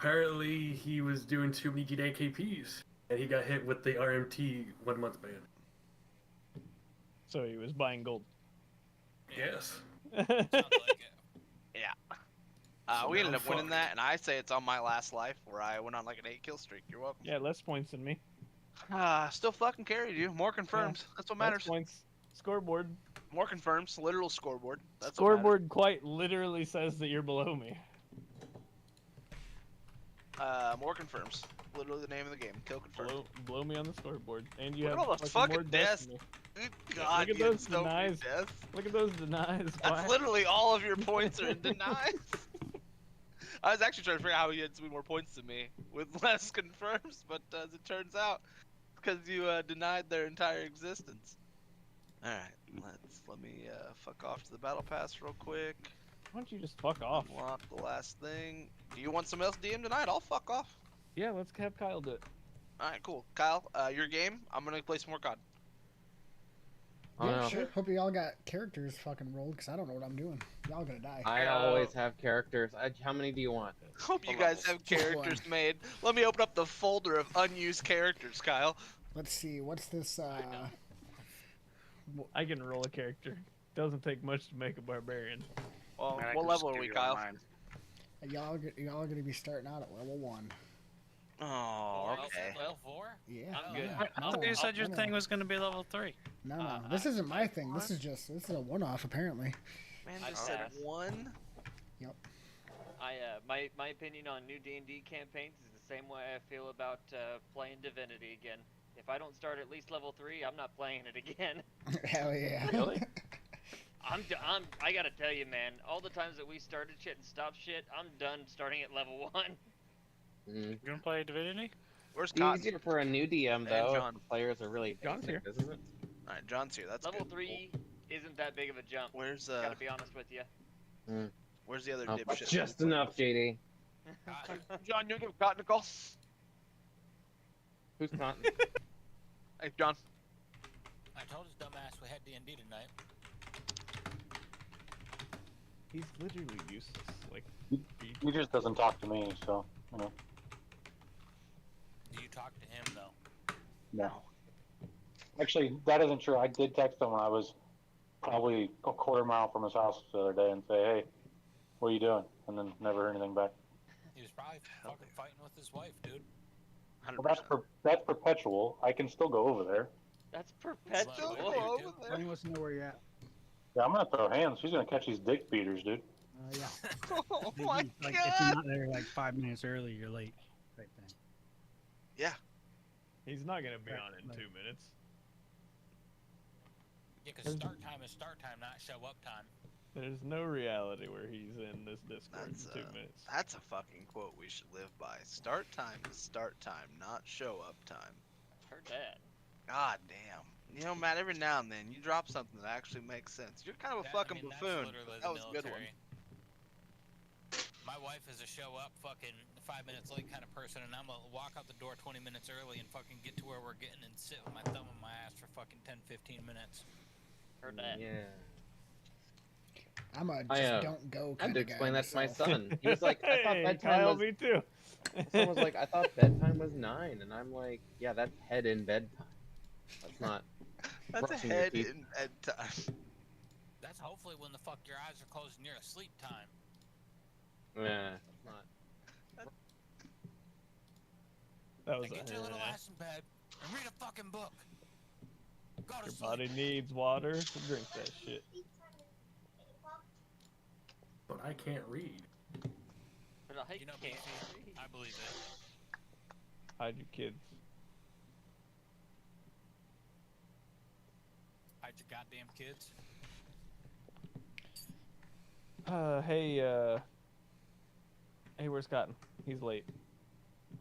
Apparently, he was doing too many AKPs, and he got hit with the RMT 1 month ban. So he was buying gold. Yes. Sounds like it. Yeah. So We now ended I'm up winning fucked. that, and I say it's on my last life where I went on like an 8-kill streak. You're welcome. Yeah, less points than me. Still fucking carried you. More confirms. That's what Less matters. points. Scoreboard. More confirms. Literal scoreboard. That's Scoreboard quite literally says that you're below me. what matters. More confirms. Literally the name of the game. Kill confirmed. Blow me on the scoreboard, and you Look at have all those fucking more fucking deaths deaths. than me. Good God, Look at you had those so many denies. deaths. Look at those denies. That's Why? literally all of your points are in denies. I was actually trying to figure out how you had so many more points than me with less confirms, but as it turns out, because you denied their entire existence. All right, let me fuck off to the battle pass real quick. Why don't you just fuck off? Unlock the last thing. Do you want someone else DM tonight? I'll fuck off. Yeah, let's have Kyle do it. All right, cool. Kyle, your game. I'm gonna play some more COD. Yeah, sure. Hope you all got characters fucking rolled, because I don't know what I'm doing. Y'all gonna die. I always have characters. How many do you want? Hope you guys have characters made. Let me open up the folder of unused characters, Kyle. Let's see, what's this, I can roll a character. Doesn't take much to make a barbarian. Well, Man, I what can level just are we, give you Kyle? mine. y'all gonna be starting out at level 1. Oh, okay. Level 4? Yeah. I'm yeah. good. I thought you said your thing was going to be level 3. No, this isn't my thing. This is a one-off, apparently. Man, I just said passed. 1. Yep. My opinion on new D&D campaigns is the same way I feel about playing Divinity again. If I don't start at least level 3, I'm not playing it again. Hell yeah. Really? I gotta tell you, man, all the times that we started shit and stopped shit, I'm done starting at level 1. You gonna play Divinity? Where's It's Cotton? easier for a new DM though. John. If players are really John's basic, here. isn't it? All right, John's here. That's Level good. 3 isn't that big of a jump. Where's Gotta be honest with you. Where's the other Oh, dipshit? just enough, JD. John, you give Cotton a call. Who's not? Hey, John. I told his dumbass we had D&D tonight. He's literally useless. Like, He just doesn't talk to me, so, you know. Do you talk to him, though? No. Actually, that isn't true. I did text him when I was probably a quarter mile from his house the other day and say, hey, what are you doing? And then never heard anything back. He was probably fucking fighting with his wife, dude. 100%. Well, that's perpetual. I can still go over there. That's Still perpetual. go over there. Lenny wants to know where you're at. Yeah, I'm gonna throw hands. She's gonna catch these dick beaters, dude. Yeah. Oh If my if you're God. not there like 5 minutes early, you're late. Right then. Yeah. he's not gonna be Right, on in right. 2 minutes. Yeah, because start time is start time, not show up time. There's no reality where he's in this Discord That's, in 2 minutes. That's a fucking quote we should live by. Start time is start time, not show up time. Heard that. God damn. You know, Matt, every now and then you drop something that actually makes sense. You're kind of a fucking that's buffoon. literally That the was a good one. military. My wife is a show up fucking 5 minutes late kind of person, and I'm gonna walk out the door 20 minutes early and fucking get to where we're getting and sit with my thumb in my ass for fucking 10-15 minutes. Heard that. Yeah. I'm a I, just don't go I had kind to of guy explain that to my myself. son. He was like, I thought Hey, bedtime Kyle, was. me too. Someone was like, I thought bedtime was 9, and I'm like, yeah, that's head in bedtime. That's not. That's a brushing your head teeth. in bed time. That's hopefully when the fuck your eyes are closed and you're asleep time. Yeah, it's not. That Now was get your little ass in bed and read a fucking book. Go to Your sleep. body needs water to drink that shit. But I can't read. But I You know, can't BC, read. I believe it. Hide your kids. Hide your goddamn kids. Hey, where's Cotton? He's late.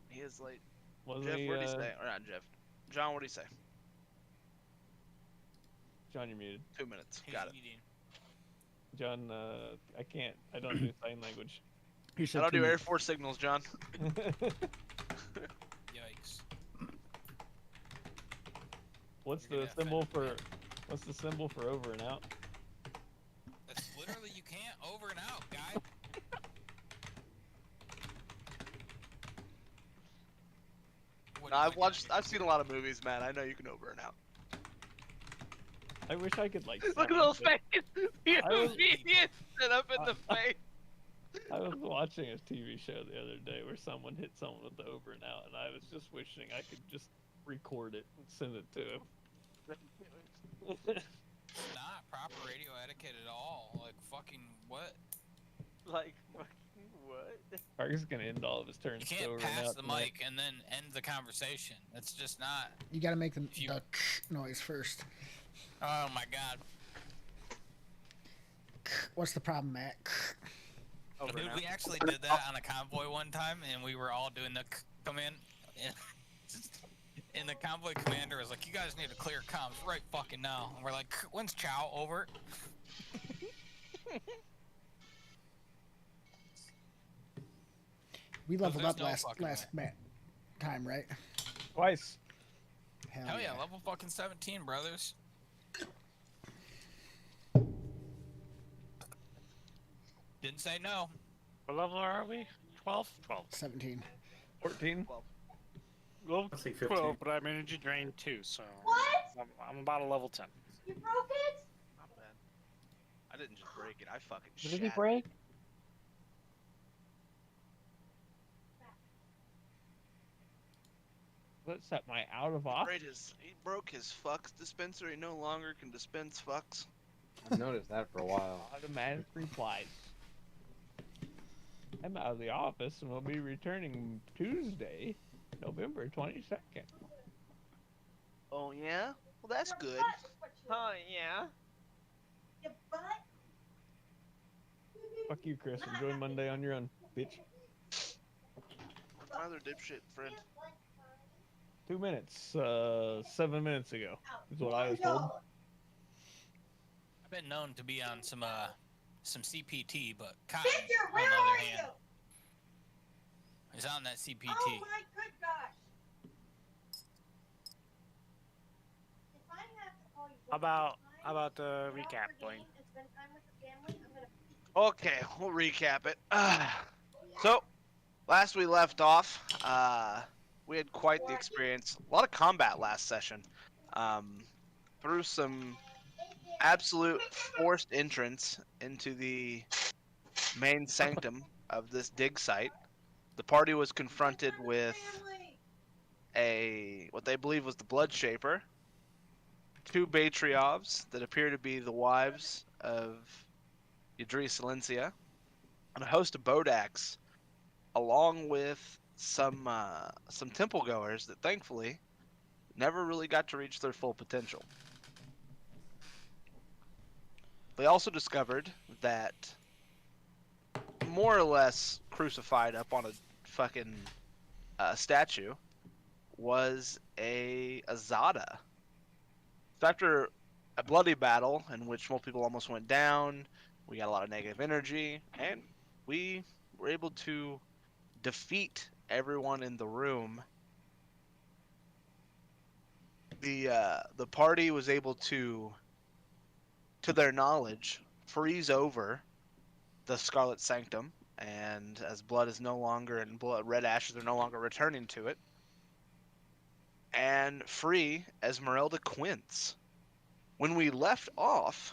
He is late. Wasn't Jeff, he, what did he say? Or not Jeff. John, what did he say? John, you're muted. 2 minutes. He's Got it. eating. John, I don't do sign language. He I said don't 2 do Air minutes. Force signals, John. Yikes. What's You're the gonna symbol offend me. what's the symbol for over and out? That's literally you can't over and out, guy. I've seen a lot of movies, man. I know you can over and out. I wish I could like. Look at sound, those but faces. The immediate sit up in the face. I was watching a TV show the other day where someone hit someone with the over and out, and I was just wishing I could just record it and send it to him. It's not proper radio etiquette at all. Like, fucking what? Like, fucking what? Parker's gonna end all of his turns. You can't over and pass out the tonight. mic and then end the conversation. That's just not. You gotta make the You- noise first. Oh my god. What's the problem, Matt? Over Dude, and we out. actually did that on a convoy one time, and we were all doing the command. And the convoy commander was like, "You guys need to clear comms right fucking now." And we're like, "When's chow over?" We leveled there's up no fucking time, right? Twice. Hell yeah, level fucking 17, brothers. Didn't say no. What level are we? 12? 12. 17. 14. Level Let's say 15. 12, but I'm energy drained too, so. I'm about a level 10. You broke it? Not bad. I didn't just break it. I fucking What did he shattered break? Let's set my out of off. He broke his fucks dispenser. He no longer can dispense fucks. I've noticed that for a while. Automatic replies. I'm out of the office and will be returning Tuesday, November 22nd. Oh yeah? Well, that's good. Oh, yeah. Your butt? Fuck you, Chris. Enjoy Monday on your own, bitch. Another dipshit friend. 2 minutes, 7 minutes ago, is what I was told. I've been known to be on some CPT, but Cotton, Victor, on where the are other hand, you? is on that CPT. Oh my good gosh. If I have to call you How one about the more time, recap, get off your Blaine? game and spend time with the family, I'm gonna Okay, we'll recap it. So, last we left off, we had quite the experience. A lot of combat last session. Through some absolute forced entrance into the main sanctum of this dig site, the party was confronted with what they believe was the Blood Shaper, two Batriovs that appear to be the wives of Yadri Silencia, and a host of Bodaks, along with some temple goers that thankfully never really got to reach their full potential. They also discovered that more or less crucified up on a fucking statue was a Azada. So after a bloody battle in which multiple people almost went down, we got a lot of negative energy, and we were able to defeat everyone in the room. The party was able to their knowledge, freeze over the Scarlet Sanctum, and as blood is no longer and red ashes are no longer returning to it, and free Esmeralda Quince. When we left off,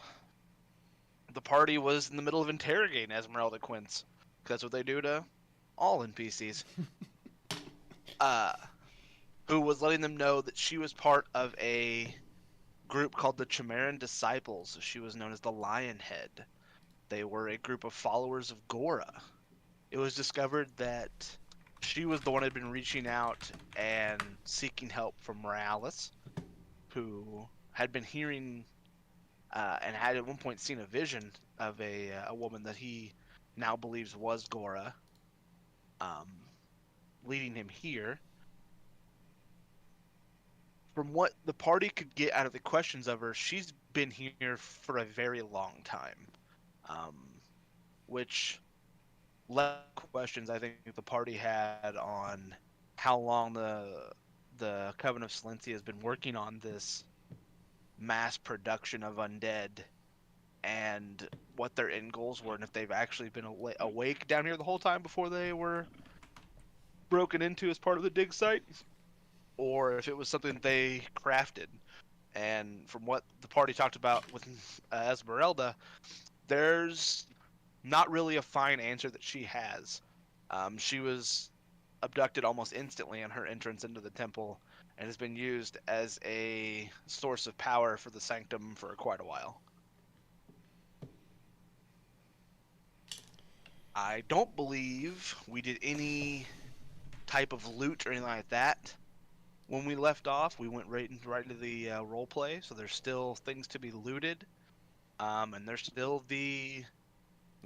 the party was in the middle of interrogating Esmeralda Quince, because that's what they do to all NPCs. Who was letting them know that she was part of a group called the Chimeran Disciples. She was known as the Lionhead. They were a group of followers of Gora. It was discovered that she was the one who had been reaching out and seeking help from Morales, who had been hearing and had at one point seen a vision of a woman that he now believes was Gora, leading him here. From what the party could get out of the questions of her, she's been here for a very long time, which left questions I think the party had on how long the Covenant of Silencia has been working on this mass production of undead, and what their end goals were, and if they've actually been awake down here the whole time before they were broken into as part of the dig site, or if it was something they crafted. And from what the party talked about with Esmeralda, there's not really a fine answer that she has. She was abducted almost instantly on her entrance into the temple and has been used as a source of power for the sanctum for quite a while. I don't believe we did any type of loot or anything like that. When we left off, we went right into the role play, so there's still things to be looted, and there's still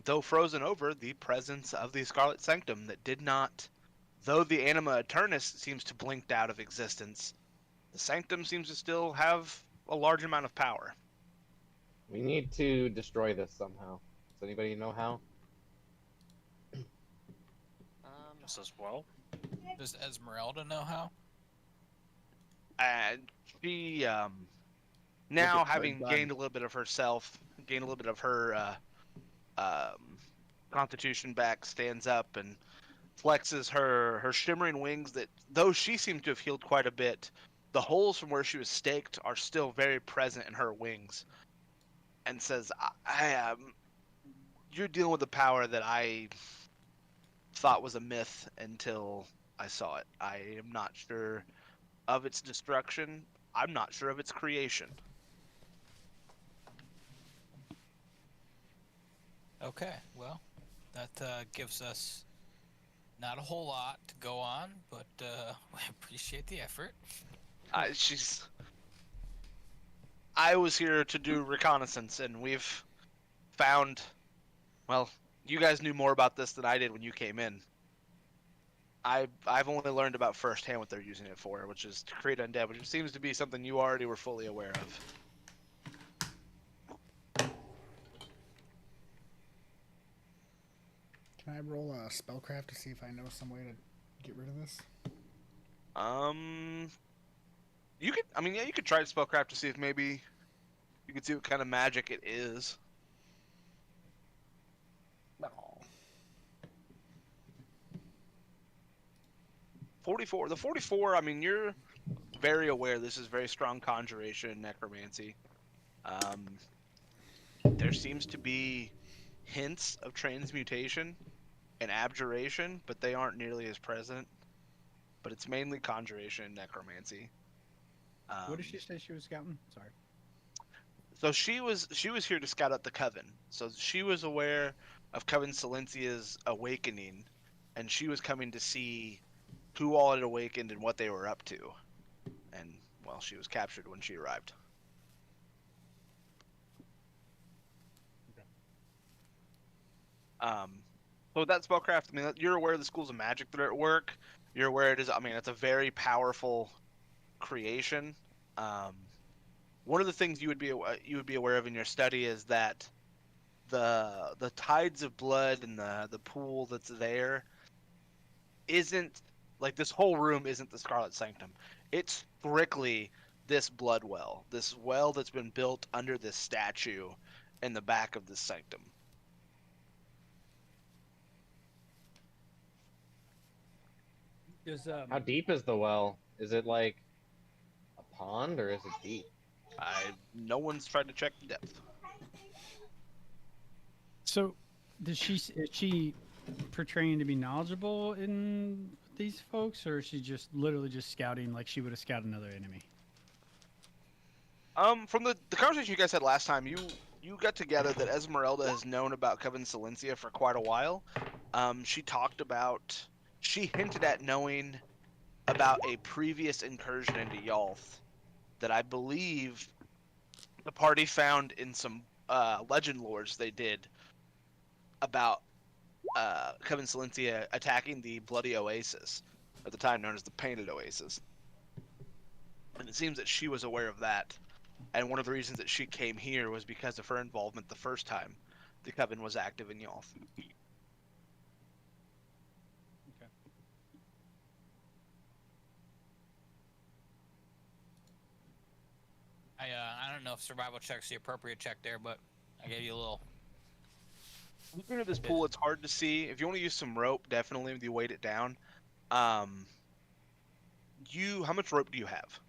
though frozen over, the presence of the Scarlet Sanctum that did not, though the Anima Aeternus seems to blinked out of existence, the Sanctum seems to still have a large amount of power. We need to destroy this somehow. Does anybody know how? This as well. Does Esmeralda know how? And she, now having gained a little bit of herself, gained a little bit of her constitution back, stands up and flexes her shimmering wings that, though she seemed to have healed quite a bit, the holes from where she was staked are still very present in her wings, and says, you're dealing with a power that I thought was a myth until I saw it. I am not sure of its destruction. I'm not sure of its creation. Okay, well, that gives us not a whole lot to go on, but we appreciate the effort. I was here to do reconnaissance, and we've found, well, you guys knew more about this than I did when you came in. I've only learned about firsthand what they're using it for, which is to create undead, which seems to be something you already were fully aware of. Can I roll a spellcraft to see if I know some way to get rid of this? You could, yeah, you could try spellcraft to see if maybe you could see what kind of magic it is. No. 44. The 44, you're very aware this is very strong conjuration and necromancy. There seems to be hints of transmutation and abjuration, but they aren't nearly as present. But it's mainly conjuration and necromancy. What did she say she was scouting? Sorry. So she was here to scout out the Coven. So she was aware of Coven Silencia's awakening, and she was coming to see who all had awakened and what they were up to. And, well, she was captured when she arrived. So that spellcraft, you're aware of the schools of magic that are at work. You're aware it is, it's a very powerful creation. One of the things you would be aware of in your study is that the tides of blood and the pool that's there isn't, like, this whole room isn't the Scarlet Sanctum. It's strictly this blood well, this well that's been built under this statue in the back of this sanctum. How deep is the well? Is it like a pond or is it deep? No one's tried to check the depth. So, is she portraying to be knowledgeable in these folks, or is she just literally just scouting like she would have scouted another enemy? From the conversation you guys had last time, you got together that Esmeralda has known about Coven Silencia for quite a while. She hinted at knowing about a previous incursion into Yalth that I believe the party found in some legend lores they did about Coven Silencia attacking the Bloody Oasis, at the time known as the Painted Oasis. And it seems that she was aware of that. And one of the reasons that she came here was because of her involvement the first time the Coven was active in Yalth. I don't know if survival check's the appropriate check there, but I gave you a little. Looking at this pool, it's hard to see. If you want to use some rope, definitely you weight it down. how much rope do you have?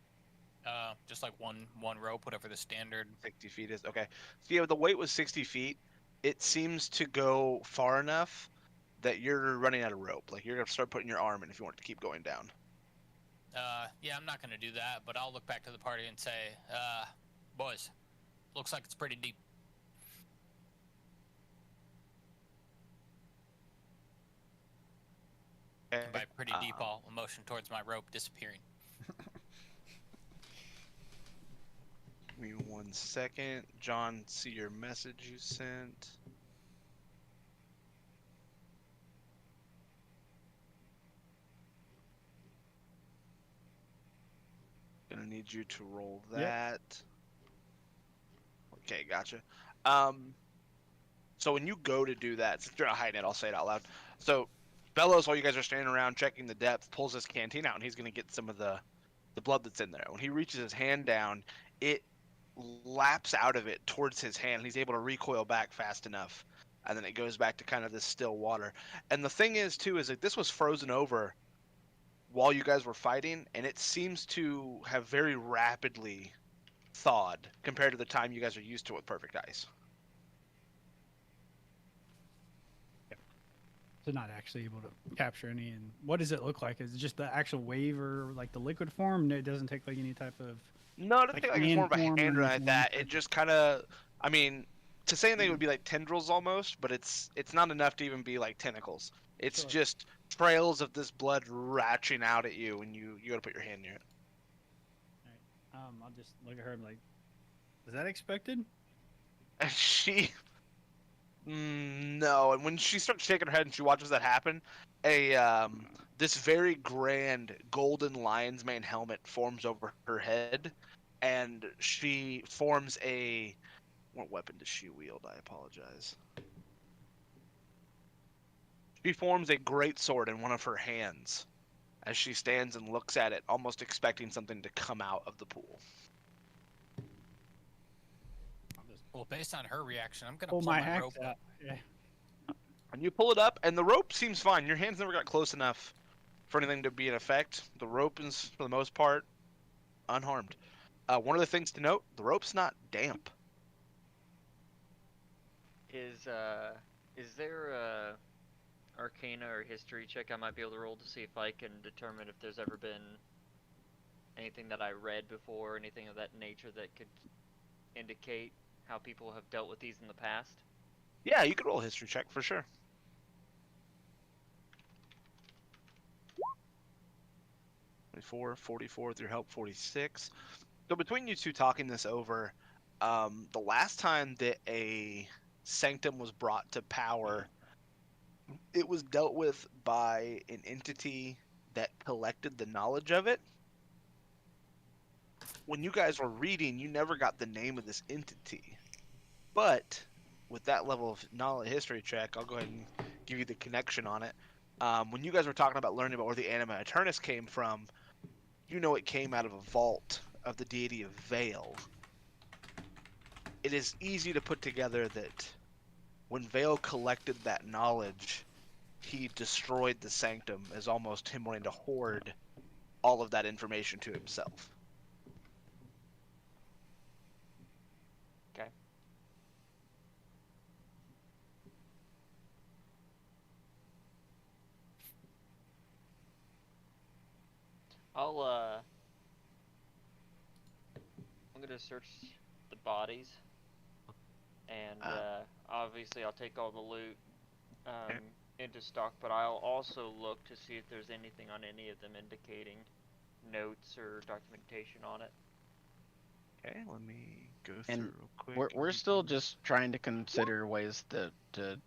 Just like one rope, whatever the standard 60 feet is. Okay. So yeah, the weight was 60 feet. It seems to go far enough that you're running out of rope. Like you're gonna start putting your arm in if you want to keep going down. Yeah, I'm not gonna do that, but I'll look back to the party and say, boys, looks like it's pretty deep. Okay. And by pretty deep, I'll motion towards my rope disappearing. Give me 1 second. John, see your message you sent. Gonna need you to roll that. Okay, gotcha. So when you go to do that, since you're not hiding it, I'll say it out loud. So Bellows, while you guys are standing around checking the depth, pulls his canteen out and he's gonna get some of the blood that's in there. When he reaches his hand down, it laps out of it towards his hand. He's able to recoil back fast enough, and then it goes back to kind of this still water. And the thing is too is that this was frozen over while you guys were fighting, and it seems to have very rapidly thawed compared to the time you guys are used to with perfect ice. So not actually able to capture any. And what does it look like? Is it just the actual wave or like the liquid form? No, it doesn't take like any type of. No, it doesn't take like it's more of a hand or like that. It just kind of, I mean, to say anything would be like tendrils almost, but it's not enough to even be like tentacles. It's Sure. just trails of this blood ratching out at you, and you got to put your hand near it. Right. I'll just look at her and be like, is that expected? And she, no. And when she starts shaking her head and she watches that happen, this very grand golden lion's mane helmet forms over her head, and she forms a. What weapon does she wield? I apologize. She forms a great sword in one of her hands as she stands and looks at it, almost expecting something to come out of the pool. Well, based on her reaction, I'm gonna Pull pull my my axe rope out. up. Yeah. And you pull it up, and the rope seems fine. Your hands never got close enough for anything to be in effect. The rope is, for the most part, unharmed. One of the things to note, the rope's not damp. Is there a Arcana or History check I might be able to roll to see if I can determine if there's ever been anything that I read before, anything of that nature that could indicate how people have dealt with these in the past? Yeah, you could roll a history check for sure. 24, 44 with your help, 46. So between you two talking this over, the last time that a sanctum was brought to power, it was dealt with by an entity that collected the knowledge of it. When you guys were reading, you never got the name of this entity. But with that level of knowledge history check, I'll go ahead and give you the connection on it. When you guys were talking about learning about where the Anima Eternus came from, you know it came out of a vault of the deity of Vale. It is easy to put together that when Vale collected that knowledge, he destroyed the sanctum as almost him wanting to hoard all of that information to himself. Okay. I'm gonna search the bodies, and obviously I'll take all the loot into stock, but I'll also look to see if there's anything on any of them indicating notes or documentation on it. Okay, let me go And through real quick. we're still just trying to consider ways to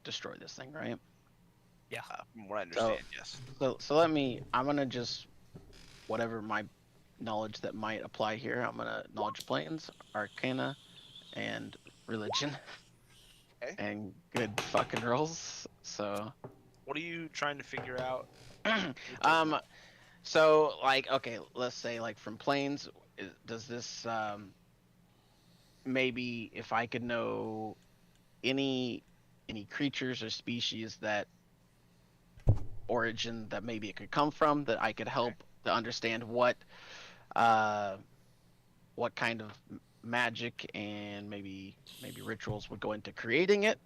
destroy this thing, right? Yeah. From what I understand, yes. So I'm gonna just, whatever my knowledge that might apply here, I'm gonna knowledge planes, arcana, and religion. Okay. And good fucking rolls. So What are you trying to figure out? so like, okay, let's say like from planes, does this maybe if I could know any creatures or species that origin that maybe it could come from, that I could help to understand what kind of magic and maybe rituals would go into creating it.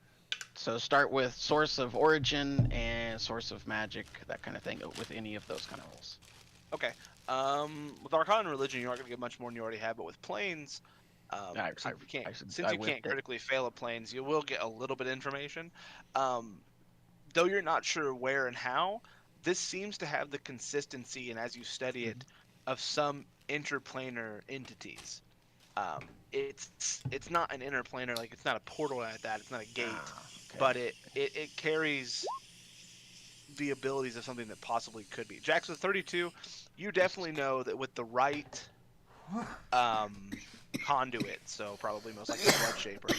So start with source of origin and source of magic, that kind of thing, with any of those kind of roles. Okay. With Arcana and Religion, you're not going to get much more than you already have, but with Planes, since you can't critically fail at Planes, you will get a little bit of information. Though you're not sure where and how, this seems to have the consistency, and as you study it, of some interplanar entities. It's not an interplanar, like it's not a portal at that, it's not a gate, okay. but it carries the abilities of something that possibly could be. Jax with 32, you definitely know that with the right conduit, so probably most likely Blood Shaper,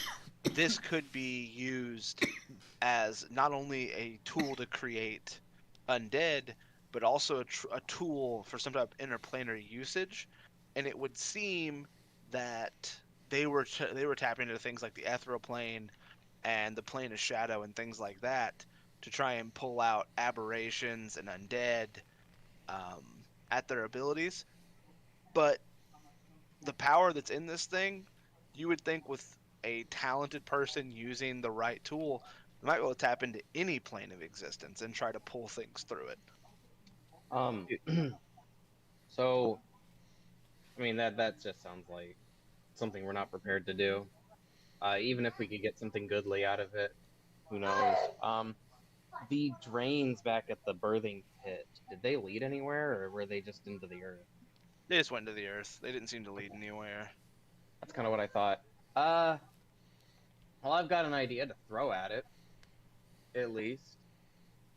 this could be used as not only a tool to create undead, but also a tool for some type of interplanar usage. And it would seem that they were tapping into things like the ethereal plane and the plane of shadow and things like that to try and pull out aberrations and undead at their abilities. But the power that's in this thing, you would think with a talented person using the right tool, you might be able to tap into any plane of existence and try to pull things through it. So, I mean, that just sounds like something we're not prepared to do. Even if we could get something goodly out of it, who knows? The drains back at the birthing pit, did they lead anywhere, or were they just into the earth? They just went into the earth. They didn't seem to lead anywhere. That's kind of what I thought. Well, I've got an idea to throw at it, at least.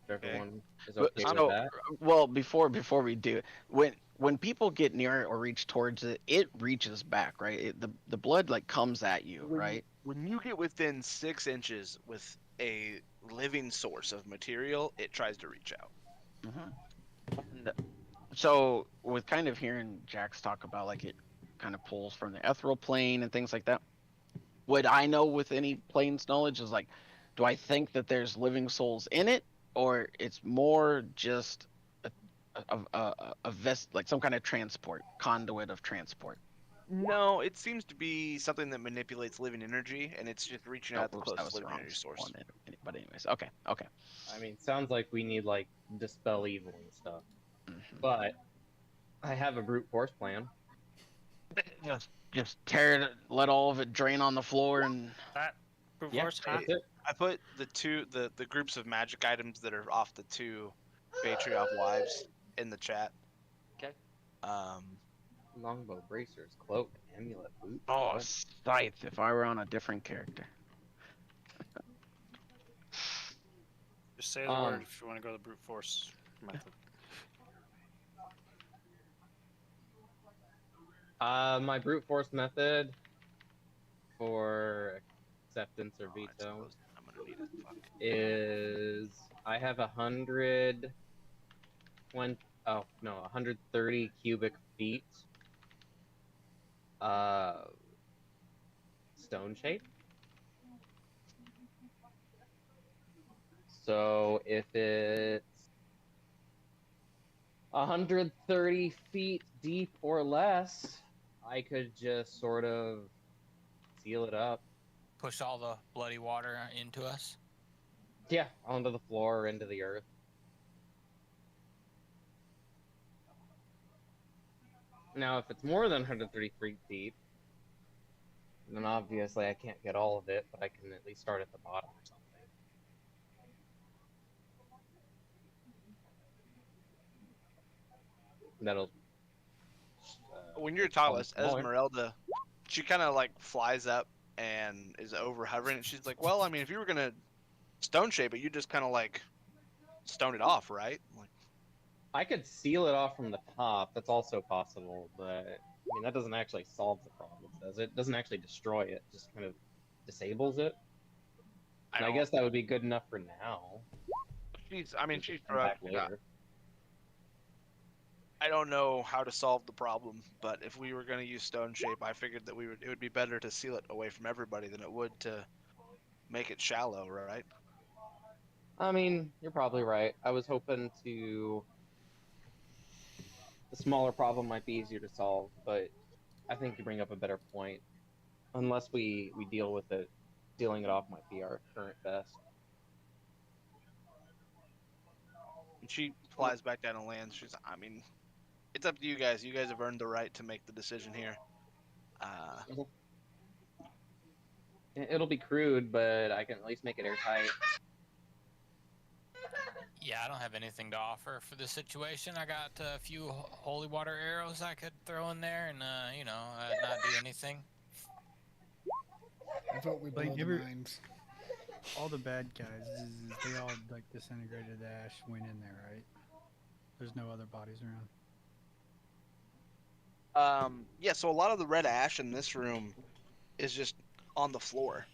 If everyone is okay with that. Well, before we do, when people get near it or reach towards it, it reaches back, right? The blood like comes at you, right? When you get within 6 inches with a living source of material, it tries to reach out. And so, with kind of hearing Jax talk about like it kind of pulls from the ethereal plane and things like that, what I know with any planes knowledge is like, do I think that there's living souls in it, or it's more just a vest, like some kind of conduit of transport? No, it seems to be something that manipulates living energy, and it's just reaching out to the closest living energy source. But anyways, okay. I mean, sounds like we need like dispel evil and stuff. But I have a brute force plan. Just tear it, let all of it drain on the floor, and I put the groups of magic items that are off the 2 Patriot wives in the chat. Okay. Longbow, bracers, cloak, amulet, boot. Oh, scythe! If I were on a different character. Just say the word if you want to go the brute force method. My brute force method for acceptance or veto is I have 130 cubic feet stone shape. So if it's 130 feet deep or less, I could just sort of seal it up. Push all the bloody water into us? Yeah, onto the floor or into the earth. Now, if it's more than 130 feet deep, then obviously I can't get all of it, but I can at least start at the bottom or something. That'll. When you're Talos, Esmeralda, she kind of like flies up and is over hovering, and she's like, "Well, I mean, if you were gonna stone shape it, you just kind of like stone it off, right?" Like, I could seal it off from the top. That's also possible, but I mean that doesn't actually solve the problem, does it? It doesn't actually destroy it; just kind of disables it. I guess that would be good enough for now. She's back later. I don't know how to solve the problem, but if we were going to use stone shape, I figured that it would be better to seal it away from everybody than it would to make it shallow, right? I mean, you're probably right. I was hoping to smaller problem might be easier to solve, but I think you bring up a better point. Unless we deal with it, sealing it off might be our current best. And she flies back down and lands. She's, I mean, it's up to you guys. You guys have earned the right to make the decision here. It'll be crude, but I can at least make it airtight. Yeah, I don't have anything to offer for this situation. I got a few holy water arrows I could throw in there and, not do anything. I vote we blow Like, the mines. all the bad guys, they all like disintegrated ash went in there, right? There's no other bodies around. Yeah, so a lot of the red ash in this room is just on the floor.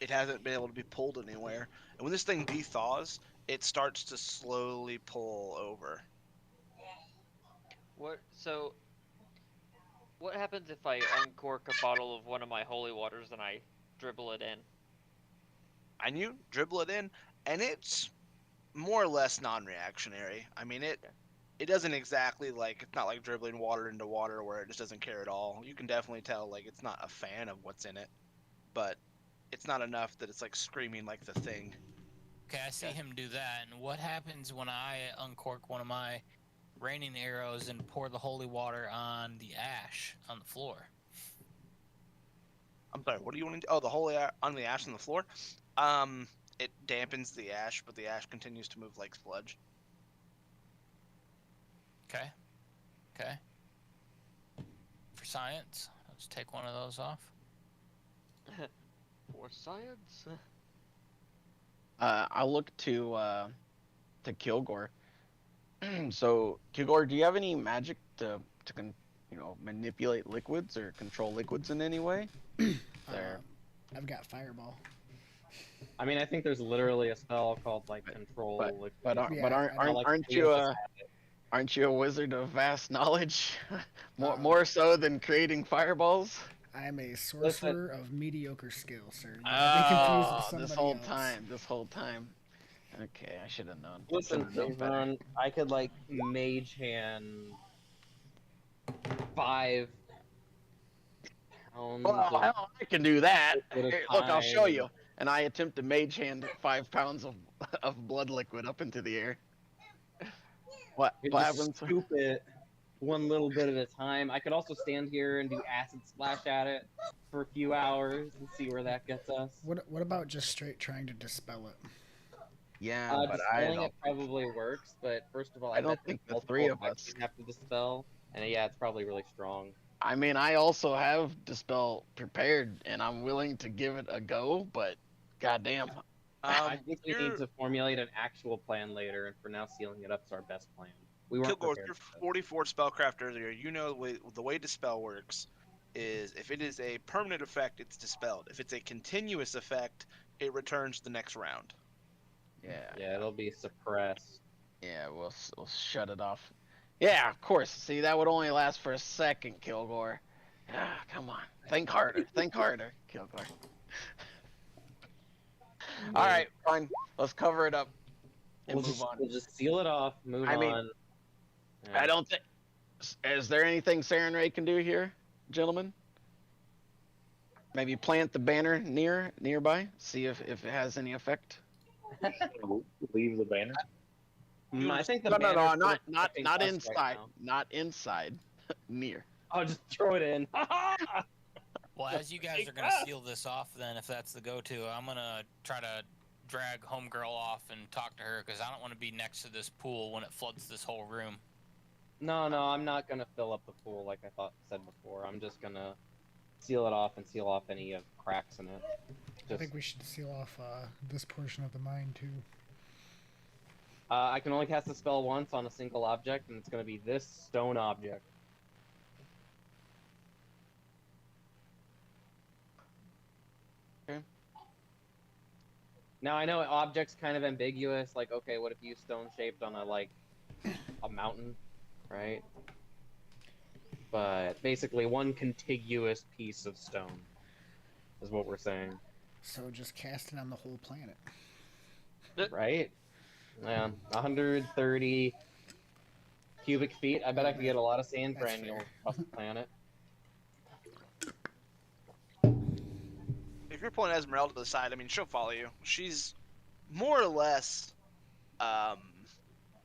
It hasn't been able to be pulled anywhere. And when this thing dethaws, it starts to slowly pull over. What happens if I uncork a bottle of one of my holy waters and I dribble it in? And you dribble it in, and it's more or less non-reactionary. I mean, it doesn't exactly, like, it's not like dribbling water into water where it just doesn't care at all. You can definitely tell, like, it's not a fan of what's in it, but it's not enough that it's, like, screaming like the thing. Okay, I see him do that. And what happens when I uncork one of my raining arrows and pour the holy water on the ash on the floor? I'm sorry, what do you want to do? Oh, the holy on the ash on the floor? It dampens the ash, but the ash continues to move like sludge. Okay. Okay. For science, let's take one of those off. For science? I'll look to Kilgore. So, Kilgore, do you have any magic to manipulate liquids or control liquids in any way? There. I've got Fireball. I mean, I think there's literally a spell called like control. Aren't you a wizard of vast knowledge? more so than creating fireballs? I am a sorcerer of mediocre skill, sir. This whole time. Okay, I should have known. Listen, Ron, I could like mage hand 5 pounds. Well, I can do that. Here, look, I'll show you. And I attempt to mage hand 5 pounds of blood liquid up into the air. What happens? Scoop it one little bit at a time. I could also stand here and do acid splash at it for a few hours and see where that gets us. What about just straight trying to dispel it? Yeah, but it probably works. But first of all, I don't think the 3 of us have to dispel, and yeah, it's probably really strong. I mean, I also have dispel prepared, and I'm willing to give it a go. But goddamn, I think we need to formulate an actual plan later, and for now, sealing it up is our best plan. We weren't Kilgore, prepared. you're 44 spellcraft earlier. You know the way dispel works is if it is a permanent effect, it's dispelled. If it's a continuous effect, it returns the next round. Yeah, it'll be suppressed. Yeah, we'll shut it off. Yeah, of course. See, that would only last for a second, Kilgore. Ah, come on. Think harder, Kilgore. All right, fine. Let's cover it up and move on. We'll just seal it off, move on. Mean, I don't think... Is there anything Saren Ray can do here, gentlemen? Maybe plant the banner nearby, see if it has any effect. Leave the banner. I think no, not inside, right, not inside, near. I'll just throw it in. Well, as you guys are gonna seal this off, then if that's the go-to, I'm gonna try to drag Homegirl off and talk to her because I don't want to be next to this pool when it floods this whole room. No, I'm not gonna fill up the pool like I said before. I'm just gonna seal it off and seal off any cracks in it. I think we should seal off this portion of the mine too. I can only cast a spell once on a single object, and it's going to be this stone object. Okay. Now I know object's kind of ambiguous. Like, okay, what if you stone shaped on a mountain, right? But basically, one contiguous piece of stone is what we're saying. So just cast it on the whole planet. Right? Yeah, 130 cubic feet. I bet I could get a lot of sand That's granules across the planet. If you're pulling Esmeralda to the side, I mean, she'll follow you. She's more or less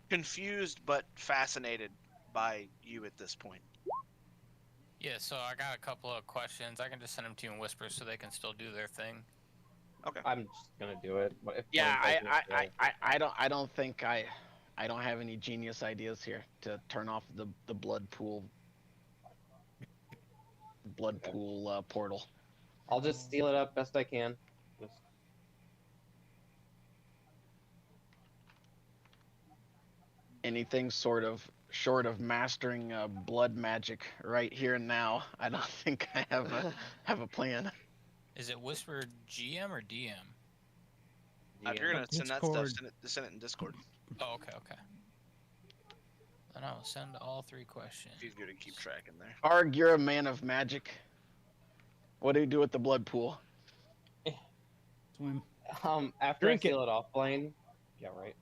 confused but fascinated by you at this point. Yeah, so I got a couple of questions. I can just send them to you in whispers so they can still do their thing. Okay. I'm just gonna do it. Yeah, I don't think I don't have any genius ideas here to turn off the blood pool portal. I'll just steal it up best I can. Just... Anything short of mastering blood magic right here and now, I don't think I have a plan. Is it whisper GM or DM? If you're gonna send that stuff, send it in Discord. Oh, okay. And I will send all 3 questions. It's easier to keep track in there. Arg, you're a man of magic. What do you do with the blood pool? Swim. After Drink I seal it offline, yeah, right.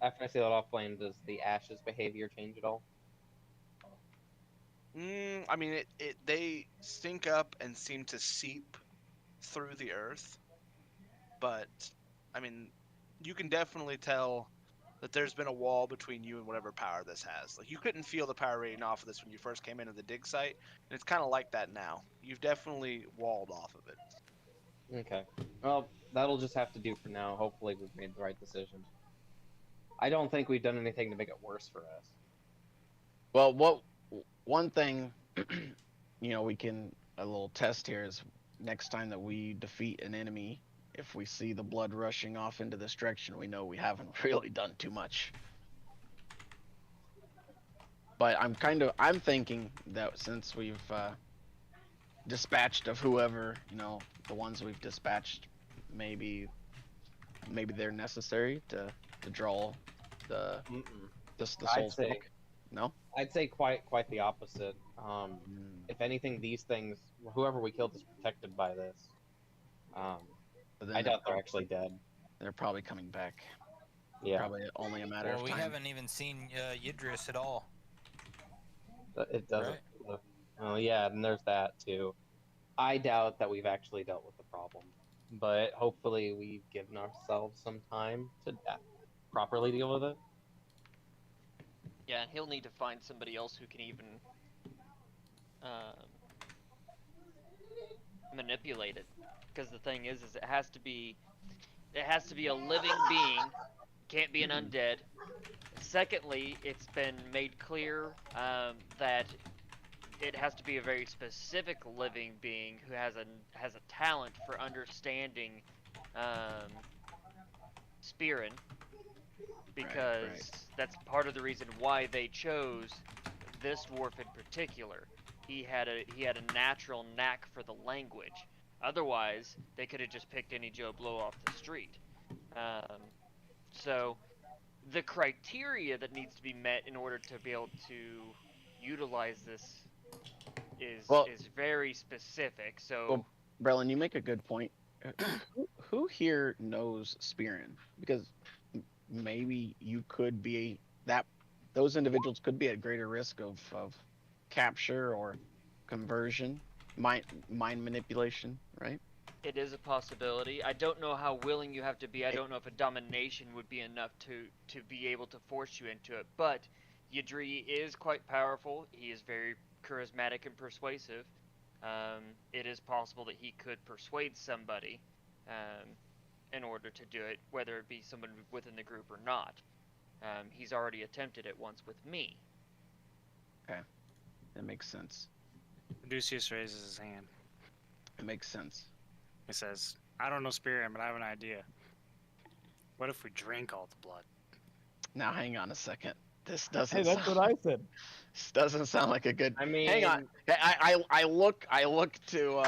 After I seal it offline, does the ashes behavior change at all? I mean, they sync up and seem to seep through the earth, but I mean, you can definitely tell that there's been a wall between you and whatever power this has. Like, you couldn't feel the power radiating off of this when you first came into the dig site, and it's kind of like that now. You've definitely walled off of it. Okay. Well, that'll just have to do for now. Hopefully we've made the right decision. I don't think we've done anything to make it worse for us. Well, one thing, we can, a little test here is next time that we defeat an enemy, if we see the blood rushing off into this direction, we know we haven't really done too much. But I'm thinking that since we've dispatched of whoever, the ones we've dispatched, maybe they're necessary to draw the soul's book. No? I'd say quite the opposite. If anything, these things, whoever we killed is protected by this. I doubt they're actually dead. They're probably coming back. Yeah. Probably only a matter of time. Well, we haven't even seen Yidris at all. It doesn't. Right? Oh, yeah, and there's that, too. I doubt that we've actually dealt with the problem. But hopefully we've given ourselves some time to properly deal with it. Yeah, and he'll need to find somebody else who can even manipulate it. Because the thing is it has to be a living being, can't be an undead. Secondly, it's been made clear that it has to be a very specific living being who has a talent for understanding Spearin, because right. That's part of the reason why they chose this dwarf in particular. He had a natural knack for the language. Otherwise, they could have just picked any Joe Blow off the street. So, the criteria that needs to be met in order to be able to utilize this is very specific. So, Brelin, you make a good point. Who here knows Spearin? Because maybe you could be those individuals could be at greater risk of capture or conversion, mind manipulation, right? It is a possibility. I don't know how willing you have to be. I don't know if a domination would be enough to be able to force you into it. But Yidri is quite powerful. He is very charismatic and persuasive. It is possible that he could persuade somebody in order to do it, whether it be someone within the group or not. He's already attempted it once with me. Okay, that makes sense. Lucius raises his hand. It makes sense. He says, I don't know Spearin, but I have an idea. What if we drink all the blood? Now, hang on a second. This doesn't. Hey, that's what I said. This doesn't sound like a good. I mean, hang on. I look to.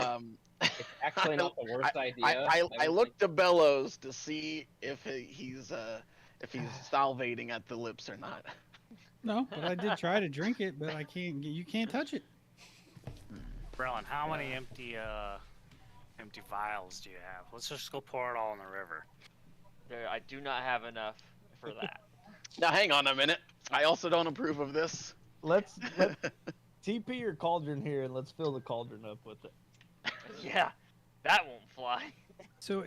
It's actually not the worst idea. I look to Bellows to see if he's salivating at the lips or not. No, but I did try to drink it, but I can't. You can't touch it. Brelin, how many empty vials do you have? Let's just go pour it all in the river. I do not have enough for that. Now hang on a minute. I also don't approve of this. Let's TP your cauldron here and let's fill the cauldron up with it. Yeah, that won't fly. So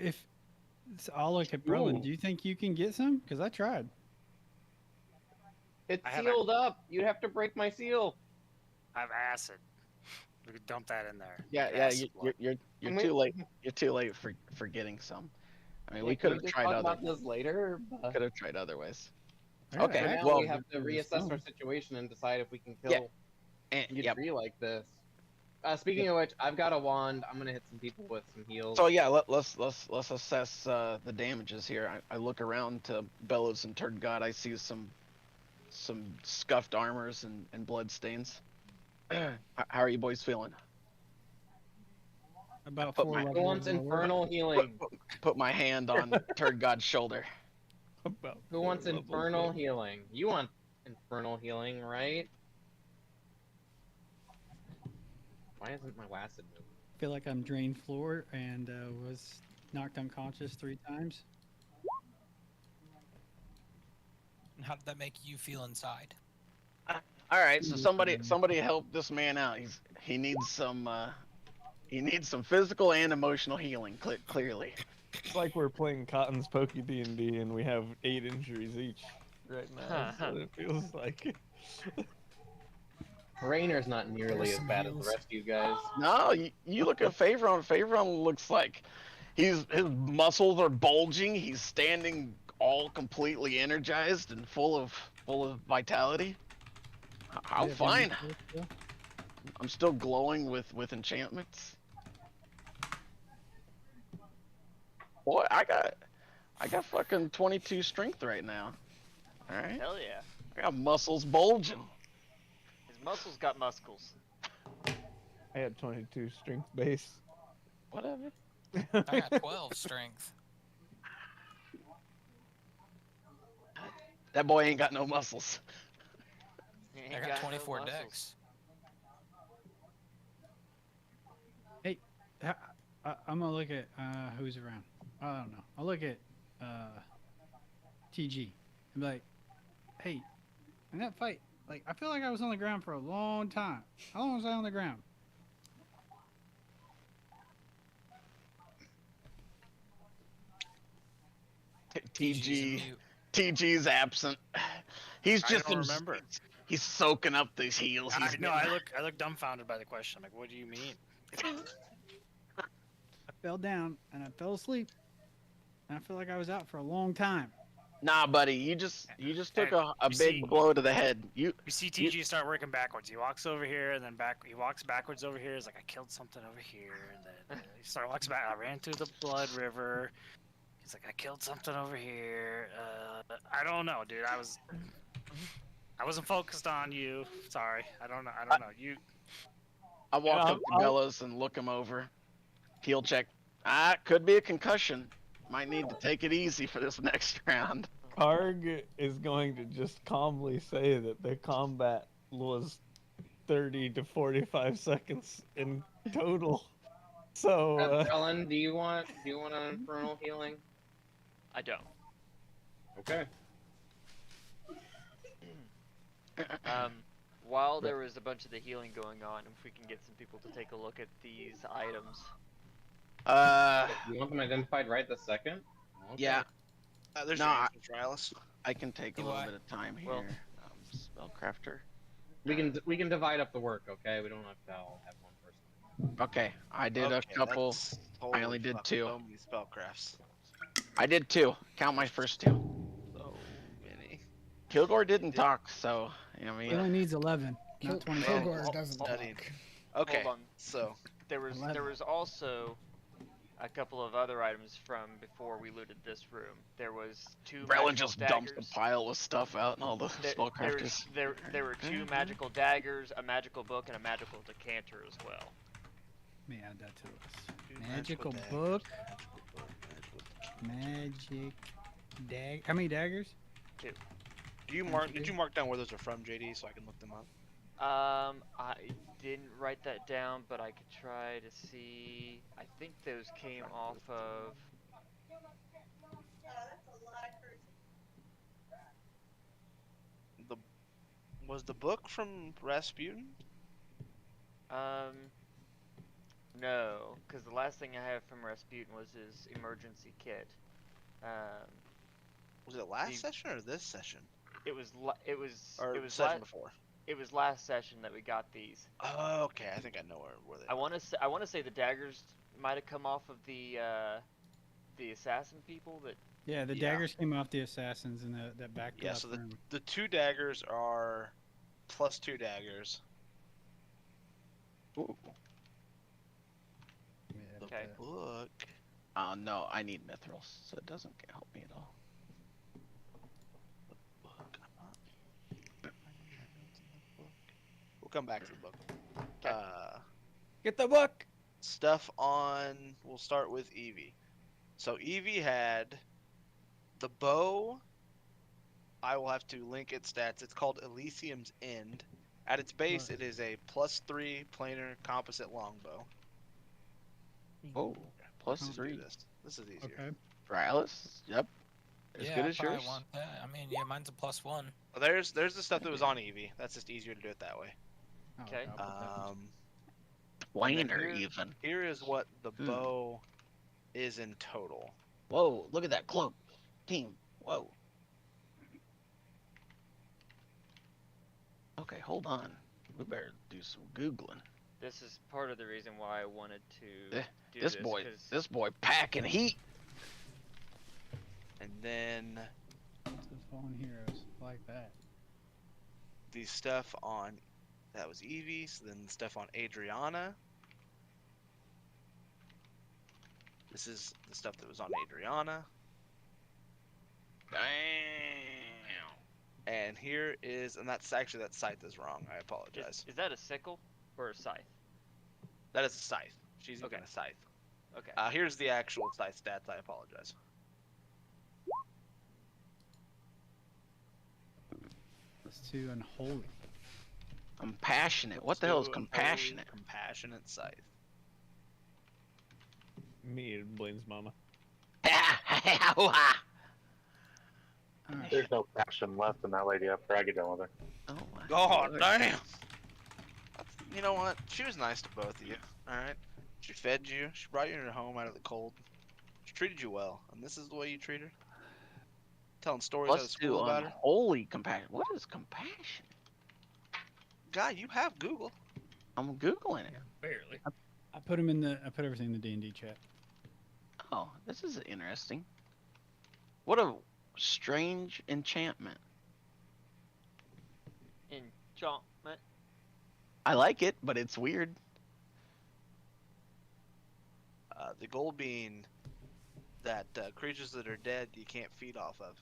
I'll look at Brolin. Do you think you can get some? Because I tried. It's I have sealed up. You'd have to break my seal. I have acid. We could dump that in there. Yeah, Acid you're Can we- too late. You're too late for getting some. I mean, Yeah, we can could have just tried talk other. about this later. Could have tried other ways. I got Okay, For acid. now, well, we have to reassess our situation and decide if we can Yeah. kill And, you yep. three like this. Speaking of which, I've got a wand. I'm gonna hit some people with some heals. So yeah, let's assess the damages here. I look around to Bellows and Turd God. I see some scuffed armors and blood stains. How are you boys feeling? About Put 4 my- levels Who wants lower. infernal healing? Put my hand on Turd God's shoulder. About Who wants 4 levels infernal up. healing? You want infernal healing, right? Why isn't my acid moving? I feel like I'm drained floor and was knocked unconscious 3 times. How did that make you feel inside? All right, so somebody help this man out. He needs some physical and emotional healing. Clearly. It's like we're playing Cotton's Pokey D&D and we have 8 injuries each right now. That's what it feels like. Rainer's not nearly as bad as the rest of you guys. No, you look at Favron. Favron looks like his muscles are bulging. He's standing all completely energized and full of vitality. I'm fine. I'm still glowing with enchantments. Boy, I got fucking 22 strength right now. All right. Hell yeah. I got muscles bulging. His muscles got muscles. I had 22 strength base. Whatever. I got 12 strength. That boy ain't got no muscles. He I ain't got no 24 muscles. dex. Hey, I'm gonna look at who's around. I don't know. I'll look at TG and be like, hey, in that fight, like I feel like I was on the ground for a long time. How long was I on the ground? TG's absent. He's I just don't remember. He's soaking up these heals. I look dumbfounded by the question. I'm like, what do you mean? I fell down and I fell asleep. And I feel like I was out for a long time. Nah, buddy, you just took a you big see- blow to the head. You see TG start working backwards. He walks over here and then back. He walks backwards over here. He's like, I killed something over here, and then he walks back. I ran through the blood river. He's like, I killed something over here. I don't know, dude. I wasn't focused on you. Sorry. I don't know. You. I walk Yeah, up to Bellows and look him over. Heal check. Could be a concussion. Might need to take it easy for this next round. Karg is going to just calmly say that the combat was 30 to 45 seconds in total. So, Ellen, do you want an infernal healing? I don't. Okay. While there was a bunch of the healing going on, if we can get some people to take a look at these items. You want them identified right this second? Okay. Yeah. There's No, no trials. I can take a Do little I? bit of time here. Well- Spellcrafter. We can divide up the work, okay? We don't have to all have one person. Okay, I did a couple. that's I only did fuck, 2. So many spellcrafts. I did 2. Count my first 2. So many. Kilgore didn't talk, so you know what I He mean. only needs 11, not 22. Kilgore doesn't talk. Okay. Hold on. So There was also a couple of other items from before we looted this room. There was 2 Brelin magical just dumps daggers. a pile of stuff out and all the spellcrafters. There were 2 magical daggers, a magical book, and a magical decanter as well. Let me add that to us. Two Magical daggers, book. magical Magic dag. How many daggers? 2. Did you mark down where those are from, JD, so I can look them up? I didn't write that down, but I could try to see. I think those came off of. Was the book from Rasputin? No, because the last thing I have from Rasputin was his emergency kit. Was it last session or this session? It was Or it was session before. It was last session that we got these. Oh, okay. I think I know where they. I want to say the daggers might have come off of the assassin people that. Yeah, the daggers came off the assassins in that back Yeah, left so room. the 2 daggers are +2 daggers. Ooh. Okay. Book. Oh no, I need mithrils, so it doesn't help me at all. We'll come back to the book. Okay. Get the book. Stuff on. We'll start with Evie. So Evie had the bow. I will have to link its stats. It's called Elysium's End. At its base, it is a +3 planar composite longbow. Oh, Let's +3. do this. This is easier. Okay. For Alice? Yep. As Yeah, good I as probably yours. want that. I mean, yeah, mine's a +1. Well, there's the stuff that was on Evie. That's just easier to do it that way. Okay. Plainer even. Here is what the bow is in total. Whoa, look at that cloak. Team. Whoa. Okay, hold on. We better do some Googling. This is part of the reason why I wanted to do This boy packing heat. And then The fallen heroes like that. the stuff on that was Evie, so then the stuff on Adriana. This is the stuff that was on Adriana. Damn. And here is, and that's actually, that scythe is wrong. I apologize. Is that a sickle or a scythe? That is a scythe. She's using a scythe. Okay. Here's the actual scythe stats. I apologize. +2 unholy. Compassionate. What the hell is compassionate? Compassionate scythe. Me and Blaine's mama. There's no passion left in that lady after I get done with her. Oh, God damn! You know what? She was nice to both of you, alright? She fed you, she brought you in her home out of the cold. She treated you well, and this is the way you treat her? Telling stories out of +2 school about her? unholy compassion. What is compassion? Guy, you have Google. I'm Googling it. Barely. I put them in the. I put everything in the D&D chat. Oh, this is interesting. What a strange enchantment. Enchantment. I like it, but it's weird. The goal being that creatures that are dead you can't feed off of.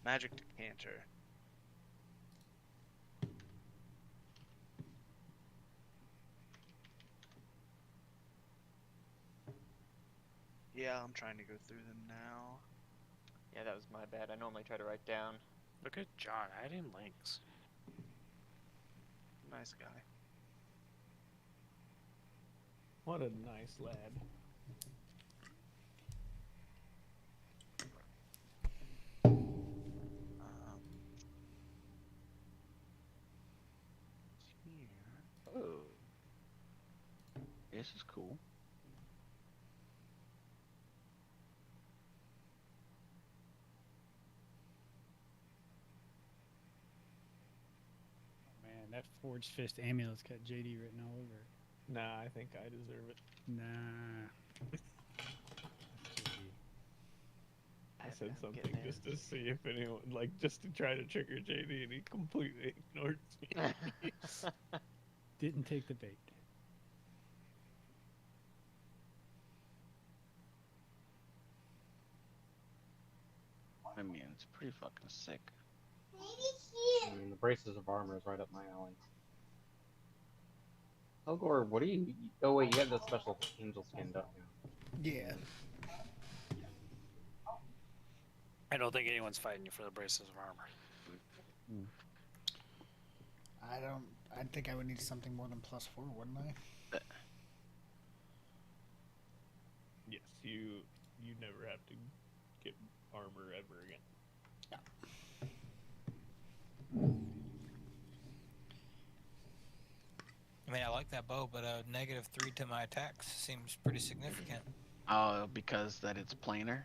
Magic Decanter. Yeah, I'm trying to go through them now. Yeah, that was my bad. I normally try to write down. Look at John adding links. Nice guy. What a nice lad. Oh. This is cool. Man, that Forged Fist amulet's got JD written all over it. Nah, I think I deserve it. Nah. I said something just to see if anyone, like, just to try to trigger JD, and he completely ignored me. Didn't take the bait. I mean, it's pretty fucking sick. I mean, the braces of armor is right up my alley. Elgor, what are you? Oh wait, you have the special angel skin, don't you? Yeah. I don't think anyone's fighting you for the braces of armor. I don't. I think I would need something more than +4, wouldn't I? Yes, you never have to get armor ever again. I mean, I like that bow, but a -3 to my attacks seems pretty significant. Oh, because that it's planar.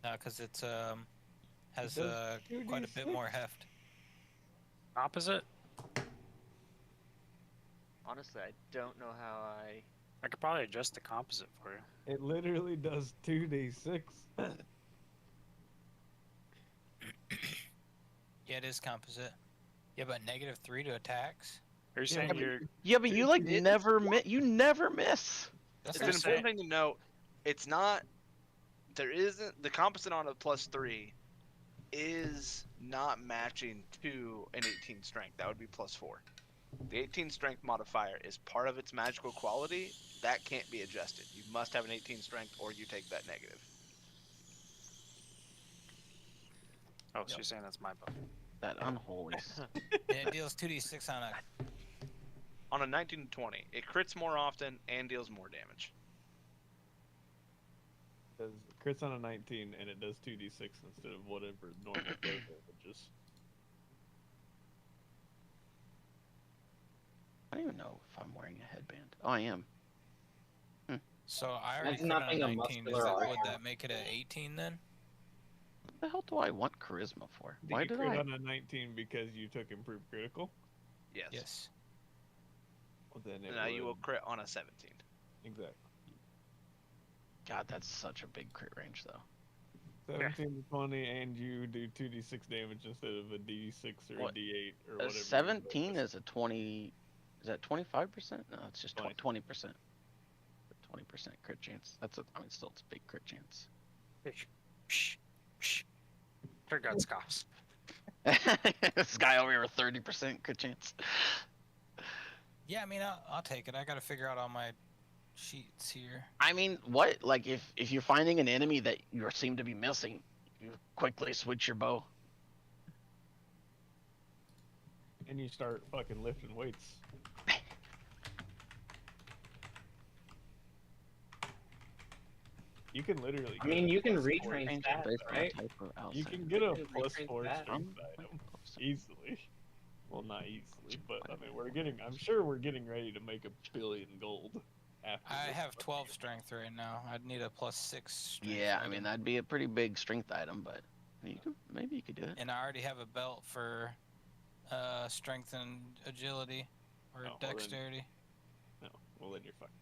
Because it's has It does quite a bit 2d6. more heft. Opposite? Honestly, I don't know how I could probably adjust the composite for you. It literally does 2d6. Yeah, it is composite. Yeah, but -3 to attacks. Are you saying you're? Yeah, but you like It- never miss. You never miss. That's It's what an I'm saying. important thing to note. It's not. There isn't the composite on a +3 is not matching to an 18 strength. That would be +4. The 18 strength modifier is part of its magical quality. That can't be adjusted. You must have an 18 strength or you take that negative. Oh, so you're saying that's my bow? That unholy. And it deals 2d6 On a 19 to 20, it crits more often and deals more damage. Does crits on a 19 and it does 2d6 instead of whatever normal damage is. I don't even know if I'm wearing a headband. Oh, I am. So I already Imagine crit not on being a a 19. muscular Would archer. that make it an 18 then? What the hell do I want charisma for? Did Why you did crit I? on a 19 because you took improved critical? Yes. Yes. Well, then it Now you will would- crit on a 17. Exactly. God, that's such a big crit range, though. 17 to 20, and you do 2d6 damage instead of a d6 or What? a d8 or A whatever. 17 is a 20. Is that 25%? No, it's just 20%. 20% crit chance. That's a. I mean, still, it's a big crit chance. Her guts coughs. This guy over here with 30% crit chance. Yeah, I mean, I'll take it. I got to figure out all my sheets here. I mean, what? Like, if you're finding an enemy that you seem to be missing, you quickly switch your bow. And you start fucking lifting weights. You can literally. I mean, get you a can +4 retrain Change stats, based on right? type of You outside. can get a You can retrain +4 stats. strength item easily. Well, not easily, but I mean, I'm sure we're getting ready to make $1 billion gold. After I this have fucking 12 game. strength right now. I'd need a +6 strength. Yeah, I item. mean that'd be a pretty big strength item, but maybe you could do it. And I already have a belt for strength and agility or Oh, well then- dexterity. No, well then you're fucked.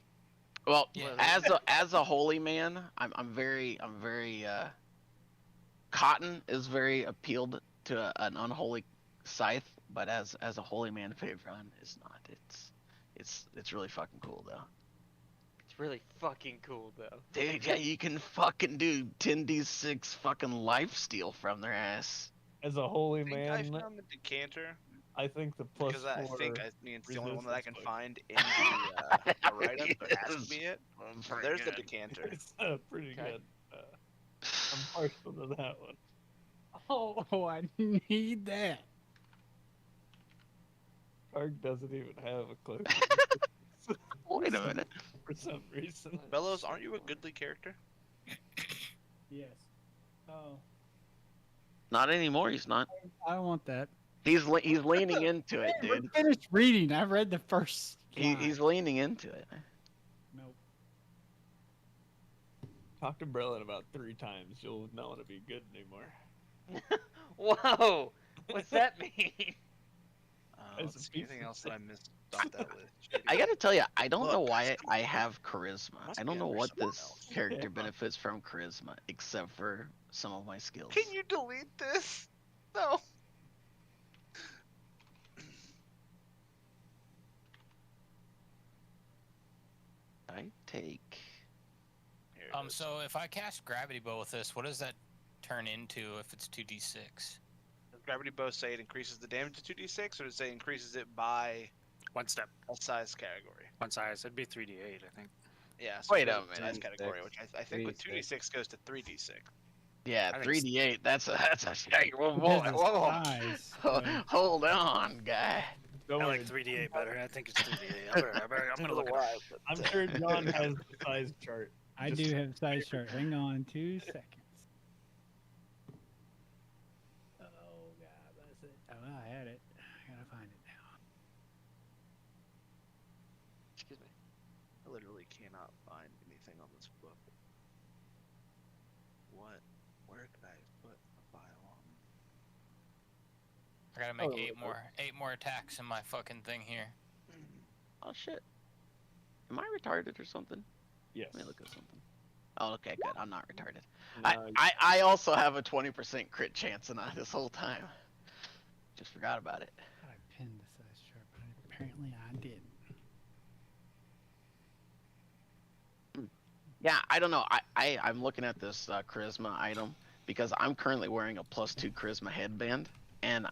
Well, Yeah. as a holy man, I'm very Cotton is very appealed to an unholy scythe, but as a holy man, Favron is not. It's really fucking cool though. It's really fucking cool though. Dude, yeah, you can fucking do 10d6 fucking lifesteal from their ass. As a holy I think man, I found the decanter I think the because I +4 think it's the only one that I can resistance find in the write-up. But it has to be it. So there's the decanter. It's pretty Okay. good. I'm partial to that one. Oh, I need that. Park doesn't even have a close. Wait a minute. For some reason. Bellows, aren't you a goodly character? Yes. Oh, Not anymore. He's not. I don't want that. He's leaning into it, We're dude. finished reading. I've read the first. He's leaning into it. Nope. Talk to Brelin about 3 times. You'll not want to be good anymore. Whoa! What's that mean? As Let's a see, piece anything of else that I missed off that list? I gotta tell you, I don't know Look, why I have charisma. Must I be don't know under what someone this else. character Yeah. benefits from charisma, except for some of my skills. Can you delete this? No. I take. Here it is. So if I cast gravity bow with this, what does that turn into if it's 2d6? Does gravity bow say it increases the damage to 2d6, or does it say increases it by One step. A size category. One size. It'd be 3d8, I think. Yeah. So Wait it's a a size minute. category, which I think with 3d6. 2d6 goes to 3d6. Yeah, I think 3d8. That's a whoa, Because of whoa. size, Hold on, guy. Don't I worry. like 3d8 better. I think it's 3d8. I'm gonna look it up. I'm sure John has the size chart. I Just- do have size chart. Hang on 2 seconds. Oh god, that's it. Oh, I had it. I gotta find it now. Excuse me. I literally cannot find anything on this book. What? Where could I put a file on? I gotta make eight more attacks in my fucking thing here. Oh shit. Am I retarded or something? Yes. Let me look at something. Oh, okay, good. I'm not retarded. No, I also have a 20% crit chance in this whole time. Just forgot about it. I pinned the size chart, but apparently I didn't. Yeah, I don't know. I'm looking at this charisma item because I'm currently wearing a +2 charisma headband, and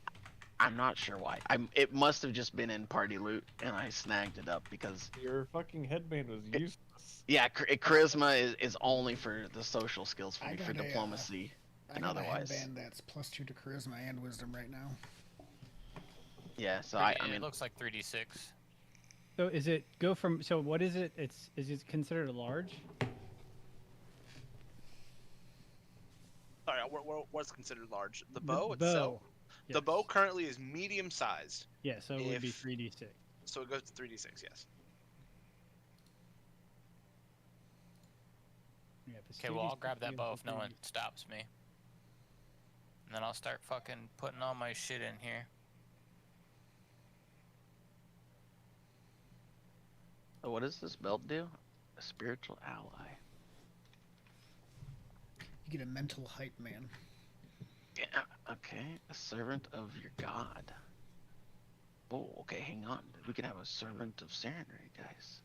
I'm not sure why. It must have just been in party loot, and I snagged it up because your fucking headband was useless. yeah, charisma is only for the social skills for I me, for got a, diplomacy I and got otherwise. a headband that's +2 to charisma and wisdom right now. Yeah, so It I mean, looks like 3d6. So is it go from? So what is it? Is it considered a large? Sorry, what's considered large? The The bow itself. The Yes. bow currently is medium sized, Yeah, so it would be if- 3d6. so it goes to 3d6. Yes. Yeah, if it's Okay, well, I'll 2d6, grab that it bow goes if to no one 3d6. stops me. And then I'll start fucking putting all my shit in here. so what does this belt do? A spiritual ally. You get a mental hype man. Yeah, okay. A servant of your god. Oh, okay, hang on. We can have a servant of Serenity, guys.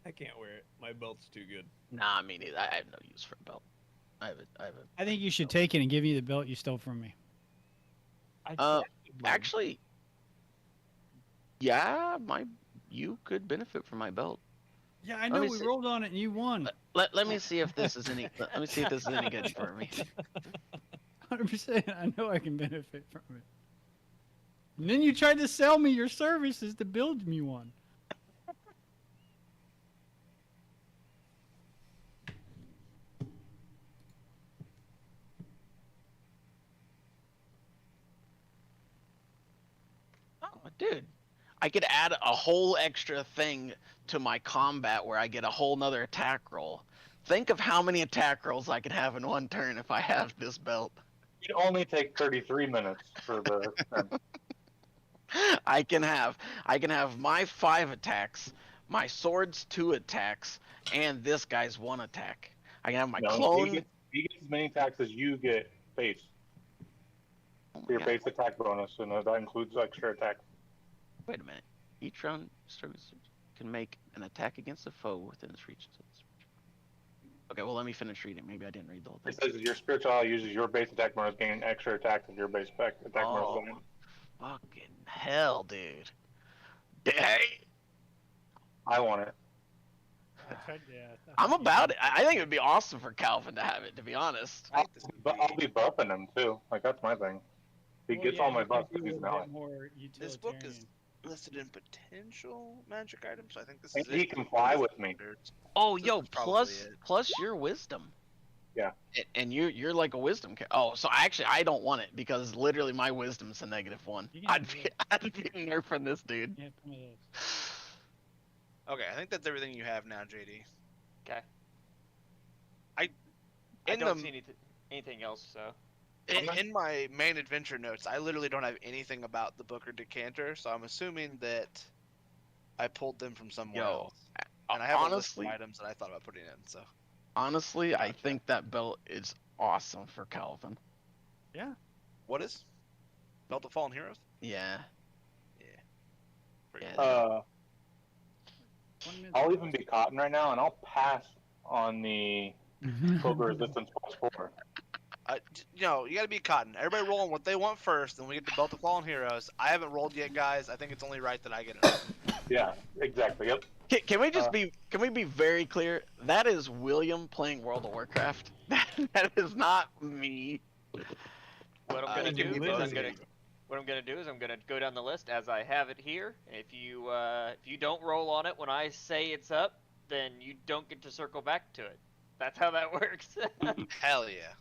I can't wear it. My belt's too good. Nah, me neither. I have no use for a belt. I have a I think you should take it and give you the belt you stole from me. actually, yeah, you could benefit from my belt. Yeah, I Let know. me We see. rolled on it and you won. Let me see if this is any. Let me see if this is any good for me. 100%. I know I can benefit from it. And then you tried to sell me your services to build me one. Oh, dude, I could add a whole extra thing to my combat where I get a whole nother attack roll. Think of how many attack rolls I could have in one turn if I have this belt. You'd only take 33 minutes for the. I can have my 5 attacks, my sword's 2 attacks, and this guy's 1 attack. I can have my No, clone. he gets as many attacks as you get base. Oh my For your God. base attack bonus, and that includes extra attacks. Wait a minute. Each round, service can make an attack against a foe within its reach. Okay, well, let me finish reading. Maybe I didn't read the whole thing. It says your spiritual ally uses your base attack bonus, gain extra attacks if your base attack Oh. bonus. Fucking hell, dude. Dang. I want it. I'm about it. I think it would be awesome for Calvin to have it, to be honest. But I'll be buffing him too. Like that's my thing. He gets all my buffs because he's an ally. This book is listed in potential magic items, so I think this And is he it. can fly with me. Oh, This yo, is probably plus it. your wisdom. Yeah. And you're like a wisdom. Oh, so actually I don't want it because literally my wisdom's a -1. I'd be nerfing this dude. Yeah, some of those. Okay, I think that's everything you have now, JD. Okay. I I in don't the see anything else, so. in my main adventure notes, I literally don't have anything about the book or decanter, so I'm assuming that I pulled them from somewhere Yo, else. And I have a list honestly, of items that I thought about putting in. So honestly, I think that belt is awesome for Calvin. Yeah. what is Belt of Fallen Heroes? Yeah. Pretty Yeah. cool. I'll even be cotton right now, and I'll pass on the Cobra Resistance +4. You know, you gotta be Cotton. Everybody rolling what they want first, and we get the belt of fallen heroes. I haven't rolled yet, guys. I think it's only right that I get it. Yeah, exactly. Yep. Can we just can we be very clear? That is William playing World of Warcraft. That is not me. What I'm gonna do is literally- I'm gonna go down the list as I have it here. If you don't roll on it when I say it's up, then you don't get to circle back to it. That's how that works. Hell yeah.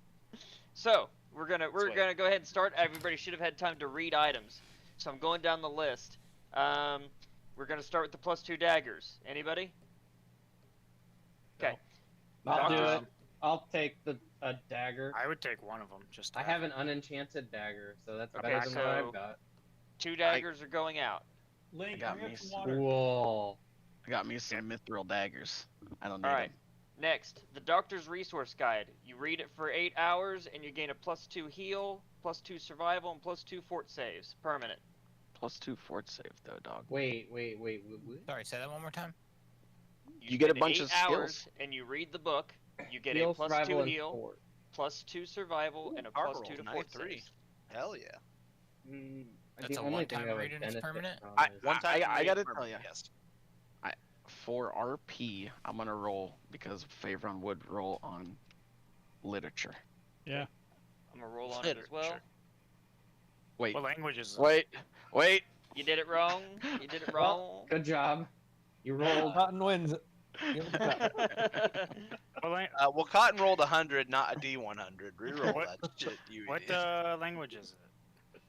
So we're gonna go ahead and start. Everybody should have had time to read items. So I'm going down the list. We're gonna start with the +2 daggers. Anybody? Okay. I'll do Doctors- it. I'll take a dagger. I would take one of them. Just. To I have an unenchanted dagger, so that's Okay, better than what so- I've got. 2 daggers are going out. Link, got bring me up some some- water. Cool. I got me some mithril daggers. I don't need All right. them. Next, the Doctor's Resource Guide. You read it for 8 hours, and you gain a +2 heal, +2 survival, and +2 fort saves. Permanent. +2 fort save though, dog. Wait. Sorry, say that one more time. You get a spend bunch 8 of hours, skills. and you read the book. You get Heal, a +2 survival, and heal, fort. +2 survival, and a Power +2 to roll, fort 93. saves. Hell yeah. That's The a only one-time thing I would read and it's benefit permanent? from is- One time. I gotta tell ya. Yes. For RP, I'm gonna roll because Favron would roll on literature. Yeah. I'm gonna roll on it as well. Literature. Wait, What language is it? wait. You did it wrong. You did it wrong. Good job. You rolled. Cotton wins. Give it to Cotton. What, Well, Cotton rolled 100, not a D100. Reroll What- that shit, you what idiot. language is it?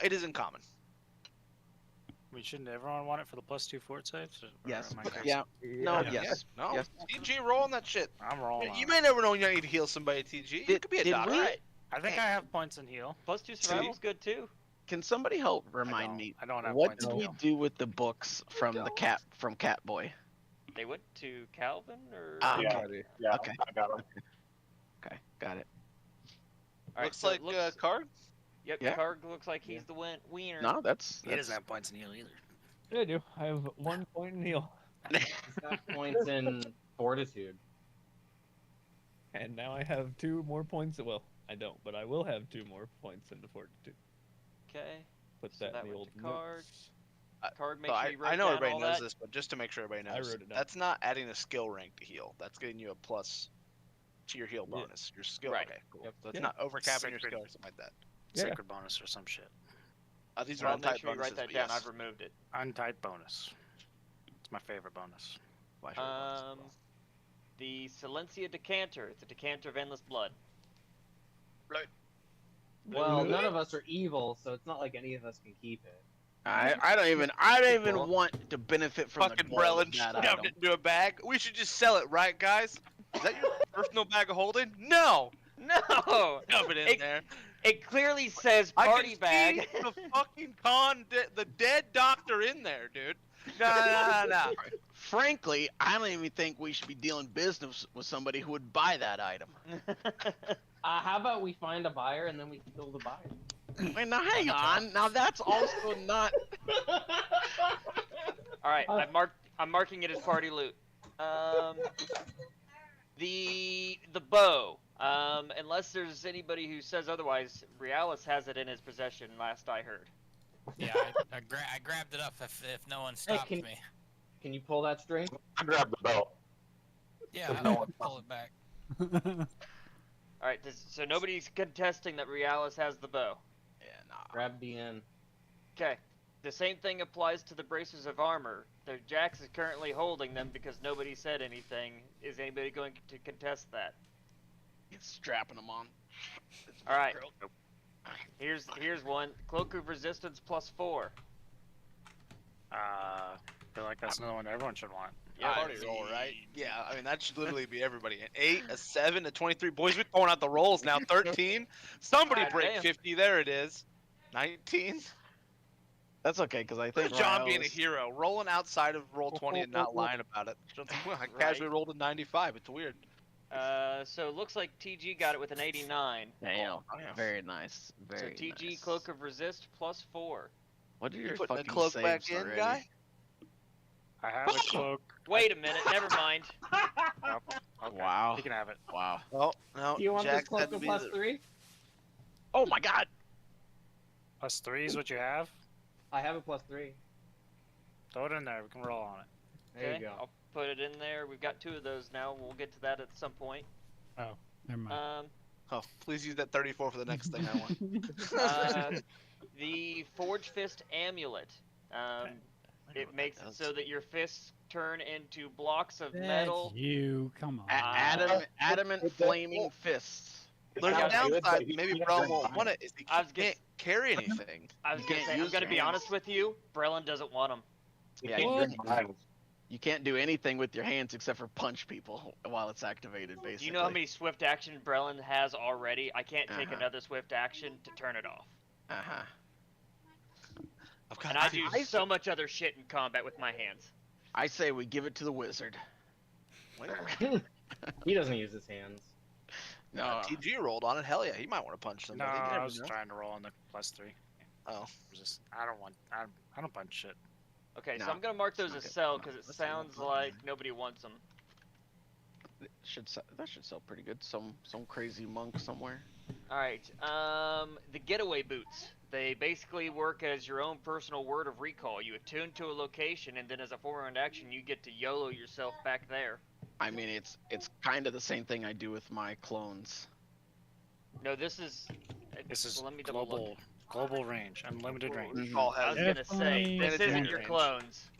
It is in common. We shouldn't everyone want it for the +2 fort saves? Or Yes. am I crazy? Yeah. No. Yeah. Yes. No. Yes. TG, rolling that shit. I'm rolling. You on may it. never know when you need to heal somebody, TG. You Did- could be a did doctor. we- Right. I think I have points in heal. +2 survival's good too. Can somebody help remind me? I don't have What points did in we heal. do with the books from the Catboy? They went to Calvin or. Ah, Yeah. okay. Yeah. Okay. I got it. Okay, got it. All right, Looks so it like card. Yep, Yeah. Karg looks like he's the wiener. No, that's He doesn't have points in heal either. Yeah, I do. I have 1 point in heal. He's got points in fortitude. And now I have 2 more points. Well, I don't, but I will have 2 more points into fortitude. Okay. Put So that that in the went old to Karg. notes. Karg, make So sure you wrote I know down everybody all knows that. this, but just to make sure everybody I knows, wrote it down. that's not adding a skill rank to heal. That's getting you a plus to your heal Yeah. bonus. Your skill. Right. Okay, cool. Yep. So it's Yeah. not overcapping your Sacred. skill or something like that. Yeah. Sacred bonus or some shit. These are Well, all make type sure you write bonuses, that but down. yes. I've removed it. Untied bonus. It's my favorite bonus. My favorite bonus as well. The Silencia Decanter. It's a decanter of endless blood. Well, none of us are evil, so it's not like any of us can keep it. I don't even Cool. want to benefit from Fucking the gold of Brelin that shoved item. it into a bag. We should just sell it, right, guys? Is that your personal bag of holding? No! No! Shove it in It- there. It clearly says I party can bag. see the fucking the dead doctor in there, dude. No. Frankly, I don't even think we should be dealing business with somebody who would buy that item. How about we find a buyer and then we can kill the buyer? Wait, now hang on. Now that's also not. All right, I'm marking it as party loot. The bow. Unless there's anybody who says otherwise, Realis has it in his possession. Last I heard. Yeah, I grabbed it up if no one stopped can- me. Can you pull that string? I grabbed the belt. Yeah, no I one pull it back. All right, so nobody's contesting that Realis has the bow. Yeah, nah. Grab the end. Okay. The same thing applies to the bracers of armor. The Jax is currently holding them because nobody said anything. Is anybody going to contest that? He's strapping them on. All right. Here's one. Cloak of Resistance +4. I feel like that's another one everyone should want. Yeah, Party roll, right? Yeah, I mean that should literally be everybody. An 8, a 7, a 23. Boys, we're throwing out the rolls now. 13. Somebody God break damn. 50. There it is. 19. That's okay, because I Look think at John being a Riles- hero, rolling outside of roll 20 and not lying about it. I casually rolled a 95. It's weird. So it looks like TG got it with an 89. Damn. Oh, damn. Very nice. Very so TG nice. Cloak of Resist +4. What are You your putting the fucking cloak saves back in, already? guy? I have a cloak. Wait a minute, never mind. Okay. Wow. You can have it. Wow. Oh, no. Do you want this Jack's cloak had to of be plus the- 3? Oh my god! +3 is what you have? I have a plus 3. Throw it in there. We can roll on it. There Okay, you go. I'll put it in there. We've got 2 of those now. We'll get to that at some point. Oh, never mind. Oh, please use that 34 for the next thing I want. The Forge Fist Amulet. It makes it so that your fists turn into blocks of metal. That's you. Come on. Adamant flaming fists. There's Yeah, a downside. Maybe Brelin won't want it. Is he I was gonna- can't carry anything. I was gonna can't say, I'm use gonna your be hands. honest with you. Brelin doesn't want them. Yeah, you can't do anything with your hands except for punch people while it's activated, basically. Do you know how many swift action Brelin has already? I can't take another swift action to turn it off. Uh-huh. And I do so much other shit in combat with my hands. I say we give it to the wizard. He doesn't use his hands. No. TG rolled on it. Hell yeah, he might want to punch No, somebody. You I never was know. trying to roll on the +3. Oh. I don't punch shit. Okay, so No, I'm gonna mark those as okay. sell No, because it let's not sounds put like nobody wants them. That should sell pretty good. Some crazy monk somewhere. All right, the getaway boots. They basically work as your own personal word of recall. You attune to a location, and then as a forward action, you get to YOLO yourself back there. I mean, it's kind of the same thing I do with my clones. No, this is. This is well, let me double look. global range, unlimited range. Recall I has was gonna say this Definitely isn't your range. clones.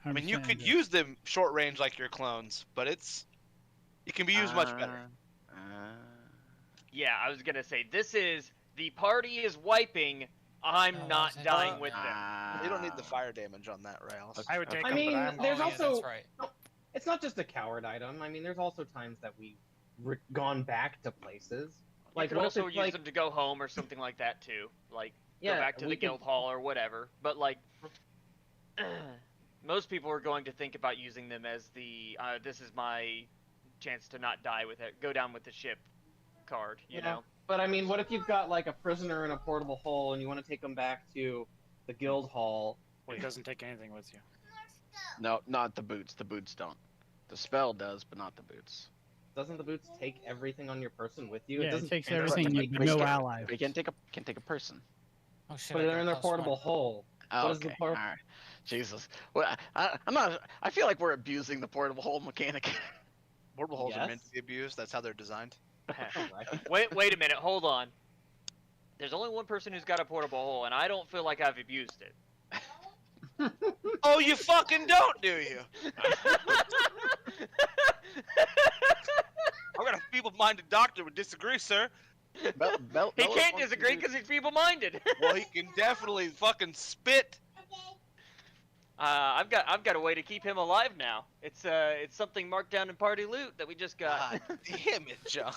I mean, you could 100%. use them short range like your clones, but it can be used much better. Yeah, I was gonna say this is the party is wiping. I'm not dying with them. They don't need the fire damage on that rails. I would take I them, mean, but I'm there's yeah, also. that's right. It's not just a coward item. I mean, there's also times that we've gone back to places. Like, you what could if also it's use like, them to go home or something like that too. Like Yeah, go back to we the could- guild hall or whatever. But like, most people are going to think about using them as the this is my chance to not die with it. Go down with the ship card. You know. But I mean, what if you've got like a prisoner in a portable hole and you want to take them back to the guild hall? Well, it doesn't take anything with you. No, not the boots. The boots don't. The spell does, but not the boots. Doesn't the boots take everything on your person with you? Yeah, it doesn't takes transfer everything, like but no ally. We can't take a person. Oh shit! But I they're got in their +1. portable hole. Oh, What is the okay. por- All right. Jesus. Well, I'm not. I feel like we're abusing the portable hole mechanic. Portable holes are Yes. meant to be abused. That's how they're designed. Wait a minute. Hold on. There's only one person who's got a portable hole, and I don't feel like I've abused it. Oh, you fucking don't, do you? I've got a feeble-minded doctor would disagree, sir. He can't disagree because he's feeble-minded. Well, he can definitely fucking spit. I've got a way to keep him alive now. It's something marked down in party loot that we just got. God damn it, John.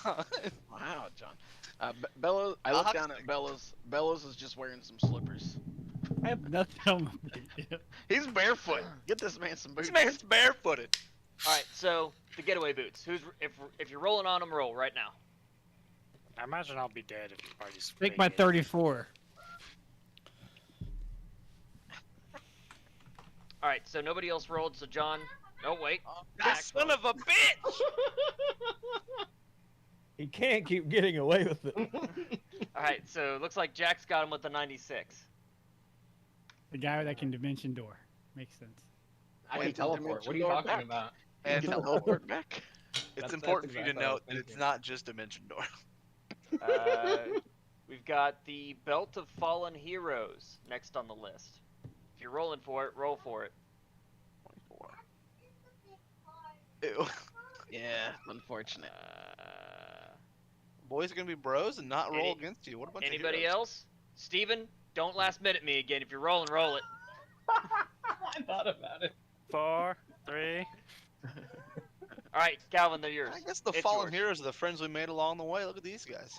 Wow, John. Bellows. I look down at Bellows. Bellows is just wearing some slippers. I have nothing on my He's barefoot. Get this man some boots. This man's barefooted. All right, so the getaway boots. If you're rolling on them, roll right now. I imagine I'll be dead if the party's. Take my vacated. 34. All right, so nobody else rolled. So John. Oh wait. That son of a bitch! He can't keep getting away with it. All right, so it looks like Jack's got him with the 96. The guy that can dimension door. Makes sense. I can teleport. What are you talking about? And You can teleport back. it's That's important for you to exactly what I was note that it's thinking. not just Dimension Door. We've got the Belt of Fallen Heroes next on the list. If you're rolling for it, roll for it. 24. Ew. Yeah, unfortunate. Boys are gonna be bros and not roll Any- against you. What a bunch Anybody of heroes. else? Steven, don't last minute me again. If you're rolling, roll it. I thought about it. 4, 3. All right, Calvin, they're yours. I guess the It's fallen yours. heroes are the friends we made along the way. Look at these guys.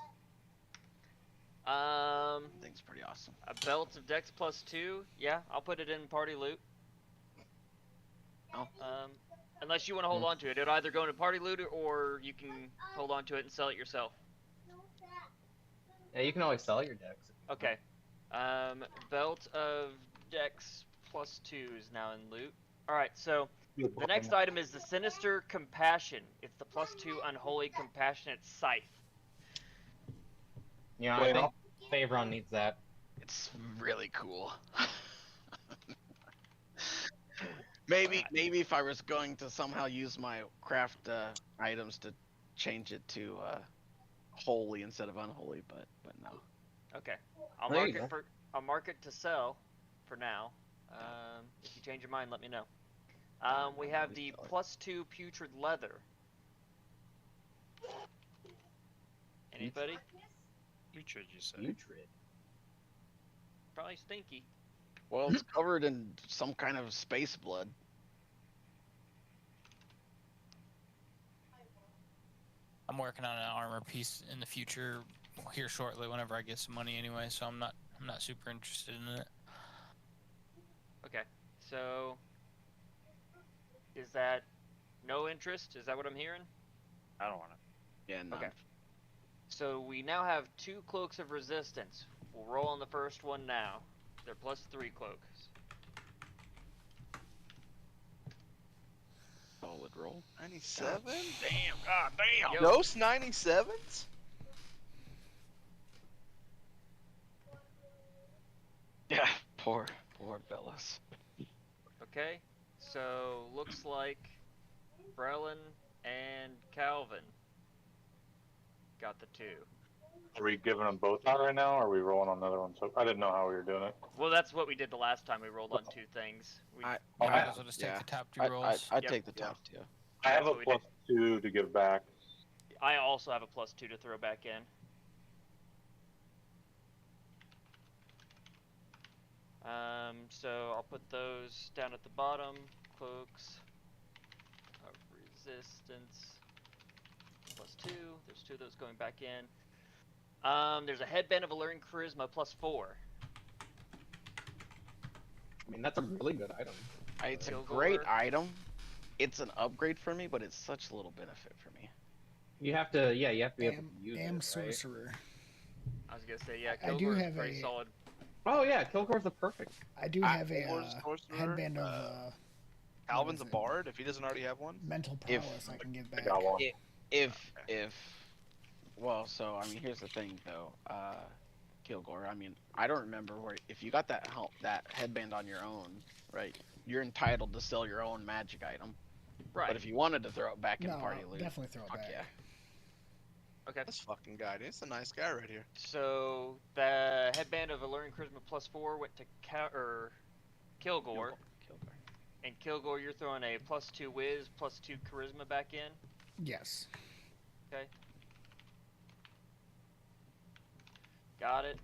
Um, Thing's pretty awesome. a belt of Dex +2. Yeah, I'll put it in party loot. Oh. Unless you want to hold on to it. It'll either go into party loot or you can hold on to it and sell it yourself. Yeah, you can always sell your decks. Okay. Belt of Dex +2 is now in loot. Alright, so The next item is the Sinister Compassion. It's the +2 Unholy Compassionate Scythe. Yeah, I think Favron needs that. It's really cool. Maybe if I was going to somehow use my craft items to change it to holy instead of unholy, but no. Okay, I'll mark it to sell for now. If you change your mind, let me know. We have the +2 Putrid Leather. Anybody? Putrid, you say? Putrid. Probably stinky. Well, it's covered in some kind of space blood. I'm working on an armor piece in the future here shortly whenever I get some money anyway, so I'm not super interested in it. Okay, so is that no interest? Is that what I'm hearing? I don't want it. Yeah, no. Okay. So we now have 2 Cloaks of Resistance. We'll roll on the first one now. They're +3 cloaks. Solid roll. 97? Damn, god damn. Ghost 97s? Yeah, poor Bellas. Okay, so looks like Brelin and Calvin got the 2. Are we giving them both out right now, or are we rolling on another one? So I didn't know how we were doing it. Well, that's what we did the last time. We rolled on 2 things. Might as well just take the top 2 rolls. I'd take the top 2. I have a +2 to give back. I also have a +2 to throw back in. So I'll put those down at the bottom. Cloaks of Resistance +2. There's 2 of those going back in. There's a Headband of Alluring Charisma +4. I mean, that's a really good item. It's a great item. It's an upgrade for me, but it's such little benefit for me. You have to, you have to be able to use it, right? Sorcerer. I was gonna say, yeah, I do Kilgore have is pretty a- solid. Oh yeah, Kilgore's the perfect. I do have a Sorcerer, headband of Calvin's a bard, if he doesn't already have one. mental prowess I can give back. I got one. Well, so I mean, here's the thing though, Kilgore. I mean, I don't remember where if you got that headband on your own, right? You're entitled to sell your own magic item. Right. But if you wanted to throw it back in No, party I'll loot, definitely throw it fuck back. yeah. Okay. This fucking guy, dude. It's a nice guy right here. So the Headband of Alluring Charisma +4 went to Kilgore. And Kilgore, you're throwing a +2 Wiz, +2 Charisma back in. Yes. Okay. Got it.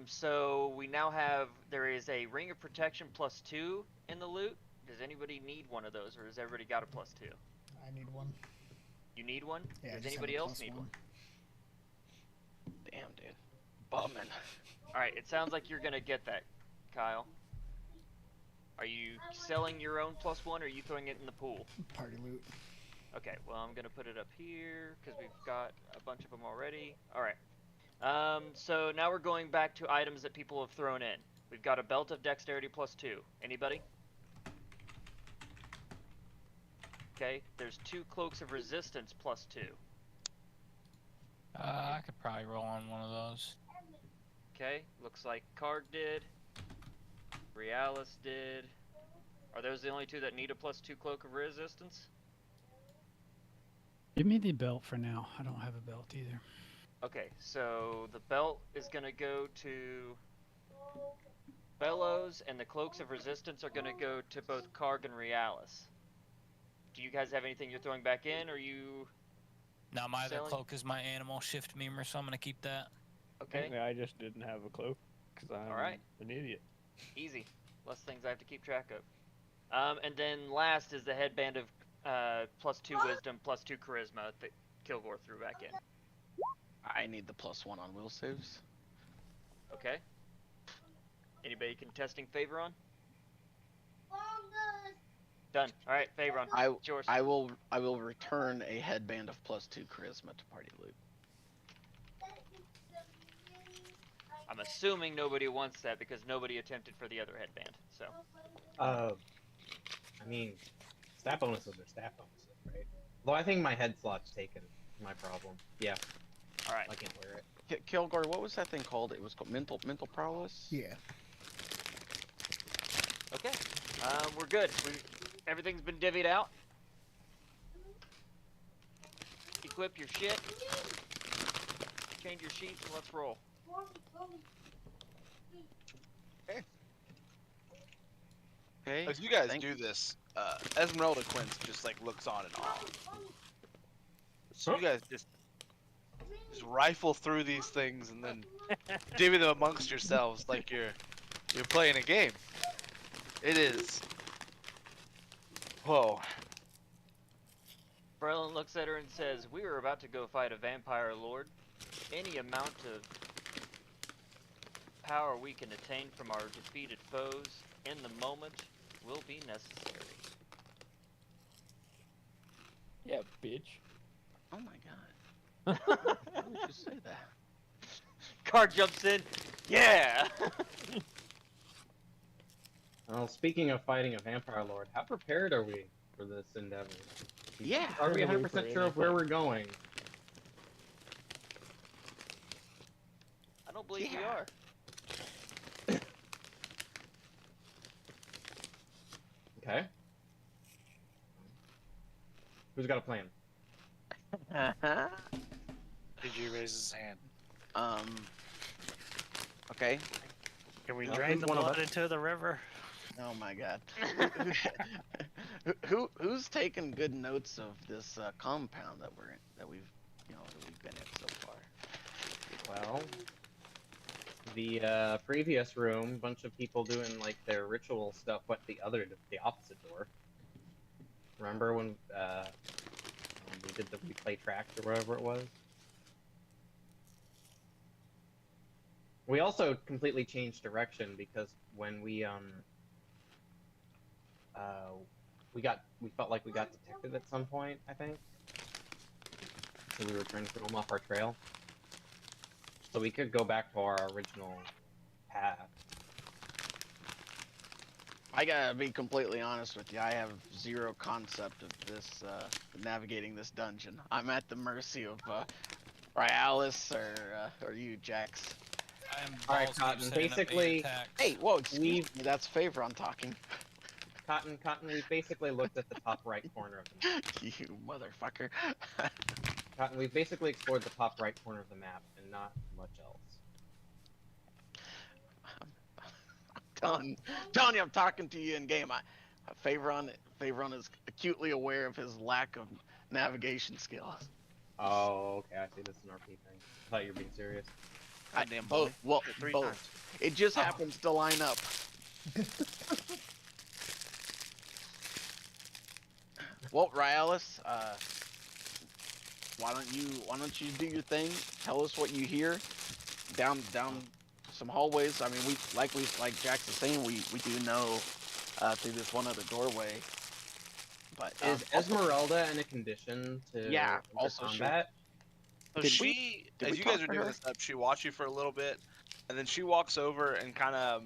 So we now have, there is a Ring of Protection +2 in the loot. Does anybody need one of those, or has everybody got a +2? I need one. You need one? Yeah, I Does just have anybody a else need +1. one? Damn, dude. Bumming. Alright, it sounds like you're gonna get that, Kyle. Are you selling your own +1, or are you throwing it in the pool? Party loot. Okay, well I'm gonna put it up here, because we've got a bunch of them already. Alright. So now we're going back to items that people have thrown in. We've got a Belt of Dexterity +2. Anybody? Okay, there's 2 Cloaks of Resistance +2. I could probably roll on one of those. Okay, looks like Karg did. Realis did. Are those the only 2 that need a +2 Cloak of Resistance? Give me the belt for now. I don't have a belt either. Okay, so the belt is gonna go to Bellows, and the Cloaks of Resistance are gonna go to both Karg and Realis. Do you guys have anything you're throwing back in, or you... Now my other selling? cloak is my animal shift memer, so I'm gonna keep that. Okay, I just didn't have a cloak because I'm Alright. an idiot. easy. Less things I have to keep track of. And then last is the Headband of +2 Wisdom, +2 Charisma that Kilgore threw back in. I need the +1 on will saves. Okay. Anybody contesting Favoron? Done. Alright, Favoron. It's yours. I will return a headband of +2 charisma to party loot. I'm assuming nobody wants that because nobody attempted for the other headband. So. I mean, stat bonuses are stat bonuses, right? Though I think my head slot's taken. My problem. Yeah. All right. I can't wear it. Kilgore, what was that thing called? It was called mental prowess. Yeah. Okay. We're good. Everything's been divvied out. Equip your shit. Change your sheets and let's roll. Okay. As you guys do this, Esmeralda Quince just like looks on and on. So you guys just rifle through these things and then divvy them amongst yourselves like you're playing a game. It is. Whoa. Brelin looks at her and says, "We are about to go fight a vampire lord. Any amount of power we can attain from our defeated foes in the moment will be necessary." Yeah, bitch. Oh my god. Why would you say that? Car jumps in. Yeah. Well, speaking of fighting a vampire lord, how prepared are we for this endeavor? Yeah. Are we 100% sure of where we're going? I don't believe we are. Okay. Who's got a plan? PG raises his hand. Okay. Can we Well, drain who's the one of blood us? into the river? Oh my god. Who's taken good notes of this compound that we've been in so far? Well, the previous room, bunch of people doing like their ritual stuff went the opposite door. Remember when we did the replay tracks or whatever it was? We also completely changed direction because when we felt like we got detected at some point, I think. So we were trying to throw them off our trail. So we could go back to our original path. I gotta be completely honest with you. I have zero concept of this navigating this dungeon. I'm at the mercy of Ryalis or you, Jax. All right, Cotton. Basically, hey, whoa, excuse me. That's favor I'm talking. Cotton. We've basically looked at the top right corner of the map. You motherfucker. Cotton, we've basically explored the top right corner of the map and not much else. I'm telling you, I'm talking to you in game. Favoron is acutely aware of his lack of navigation skills. Oh, okay. I see this is an RP thing. I thought you were being serious. Both. Well, both. It just happens to line up. Well, Ryalis, why don't you do your thing? Tell us what you hear down some hallways. I mean, like Jax is saying, we do know through this one other doorway. But is Esmeralda in a condition to also combat? So as you guys are doing this stuff, she watched you for a little bit, and then she walks over and kind of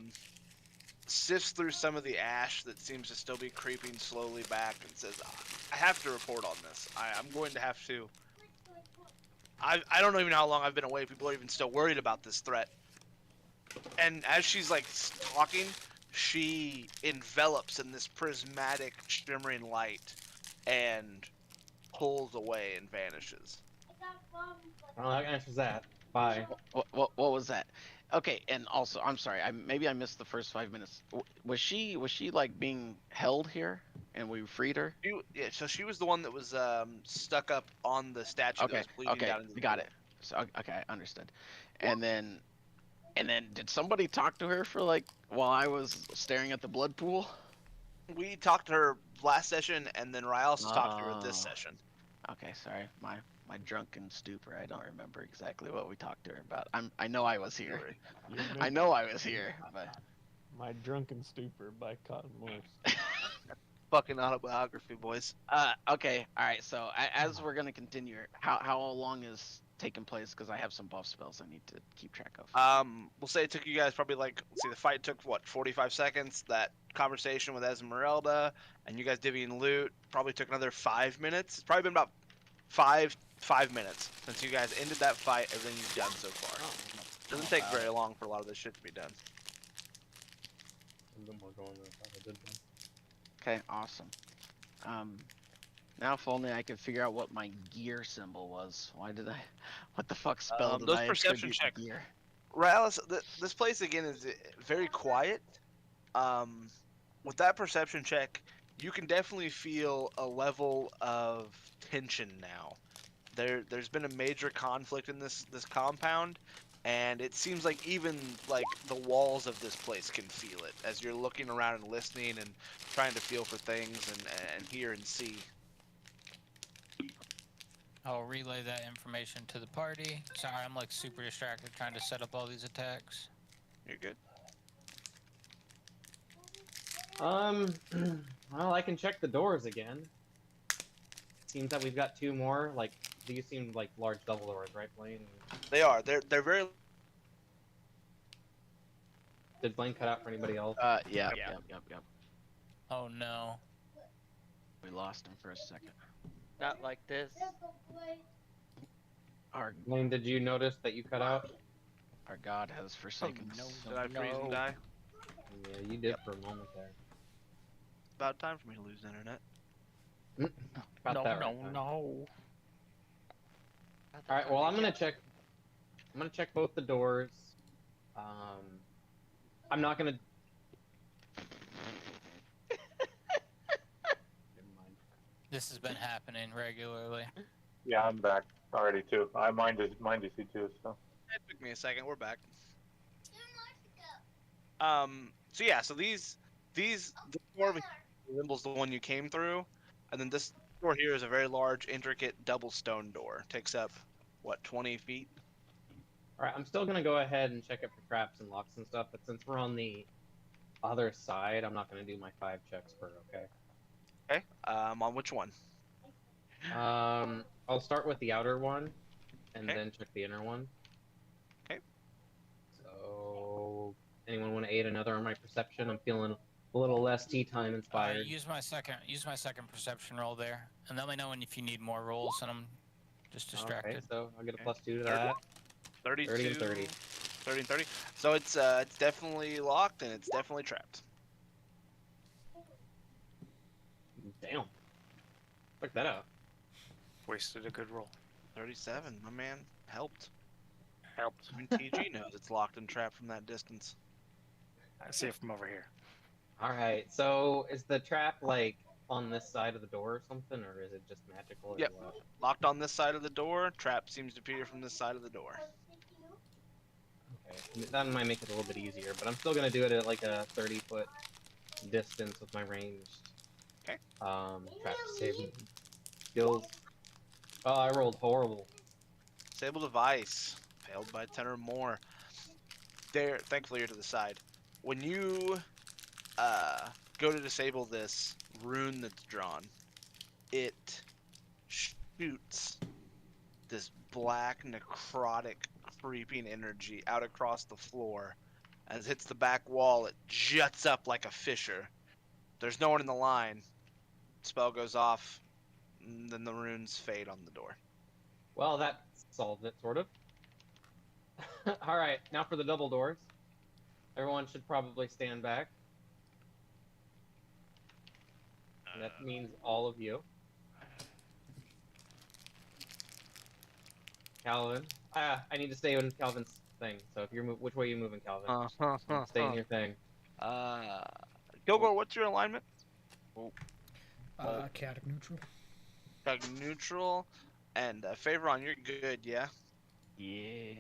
sifts through some of the ash that seems to still be creeping slowly back and says, "I have to report on this. I'm going to have to. I don't even know how long I've been away. People are even still worried about this threat." And as she's like talking, she envelops in this prismatic, shimmering light and pulls away and vanishes. Well, that answers that. Bye. What was that? Okay, and also, I'm sorry. Maybe I missed the first 5 minutes. Was she like being held here, and we freed her? Yeah. So she was the one that was stuck up on the statue that was bleeding down into the got it. So okay, I understood. And then did somebody talk to her for like while I was staring at the blood pool? We talked to her last session, and then Ryals talked to her this session. Okay, sorry. My drunken stupor. I don't remember exactly what we talked to her about. I know I was here. I know I was here, but My Drunken Stupor by Cotton Morse. Fucking autobiography, boys. Okay, all right. So as we're gonna continue, how long is taken place because I have some buff spells I need to keep track of. We'll say it took you guys probably like, let's see, the fight took what, 45 seconds. That conversation with Esmeralda and you guys divvying loot probably took another 5 minutes. It's probably been about five minutes since you guys ended that fight. Everything you've done so far. Doesn't take very long for a lot of this shit to be done. Okay, awesome. Now if only I could figure out what my gear symbol was. What the fuck spell did those I perception attribute to checks. gear? Rallis, this place again is very quiet. With that perception check, you can definitely feel a level of tension now. There's been a major conflict in this compound, and it seems like even like the walls of this place can feel it as you're looking around and listening and trying to feel for things and hear and see. I'll relay that information to the party. Sorry, I'm like super distracted trying to set up all these attacks. You're good. Well, I can check the doors again. Seems that we've got 2 more. Like, these seem like large double doors, right, Blaine? They are. They're very. Did Blaine cut out for anybody else? Yep. Oh no. We lost him for a second. Not like this. Blaine, did you notice that you cut out? Our god has forsaken us. Did I freeze and die? Yeah, you did for a moment there. About time for me to lose internet. About that right no. Alright, well I'm gonna check both the doors. I'm not gonna This has been happening regularly. Yeah, I'm back already too. Mine DC too. So. It took me a second. We're back. So yeah. So this door over here resembles the one you came through, and then this door here is a very large, intricate double stone door. Takes up what, 20 feet? Alright, I'm still gonna go ahead and check it for traps and locks and stuff, but since we're on the other side, I'm not gonna do my 5 checks per, okay? Okay. On which one? I'll start with the outer one, and then check the inner one. Okay. So, anyone want to aid another on my perception? I'm feeling a little less tea time inspired. Use my second perception roll there, and let me know if you need more rolls, and I'm just distracted. Okay, so I'll get a +2 to that. 32, 30 and 30. 30 and 30. So it's definitely locked and it's definitely trapped. Damn. Check that out. Wasted a good roll. 37, my man. Helped. Helped. Even TG knows it's locked and trapped from that distance. I see it from over here. Alright, so is the trap like on this side of the door or something, or is it just magical or Yep. what? Locked on this side of the door. Trap seems to appear from this side of the door. Okay, that might make it a little bit easier, but I'm still gonna do it at like a 30-foot distance with my ranged. Okay. Trap saving skills. Oh, I rolled horrible. Disable device. Failed by 10 or more. There, thankfully you're to the side. When you go to disable this rune that's drawn, it shoots this black, necrotic, creeping energy out across the floor. As it hits the back wall, it juts up like a fissure. There's no one in the line. Spell goes off, and then the runes fade on the door. Well, that solved it, sort of. Alright, now for the double doors. Everyone should probably stand back. That means all of you. Calvin. I need to stay in Calvin's thing. So if you're which way are you moving, Calvin? Stay in your thing. Kilgore, what's your alignment? Chaotic neutral. Chaotic neutral. And Favoron, you're good, yeah? Yeah.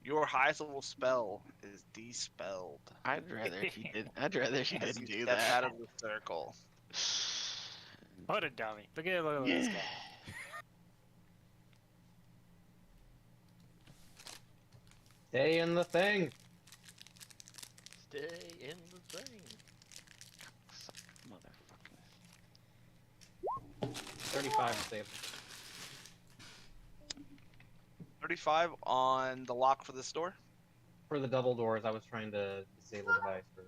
Your highest level spell is Dispelled. I'd rather she did. I'd rather she As didn't you do step that. out of the circle. What a dummy. Look at this guy. Stay in the thing. Stay in the thing. Motherfucker. 35 to save. 35 on the lock for this door. For the double doors, I was trying to disable device for. Is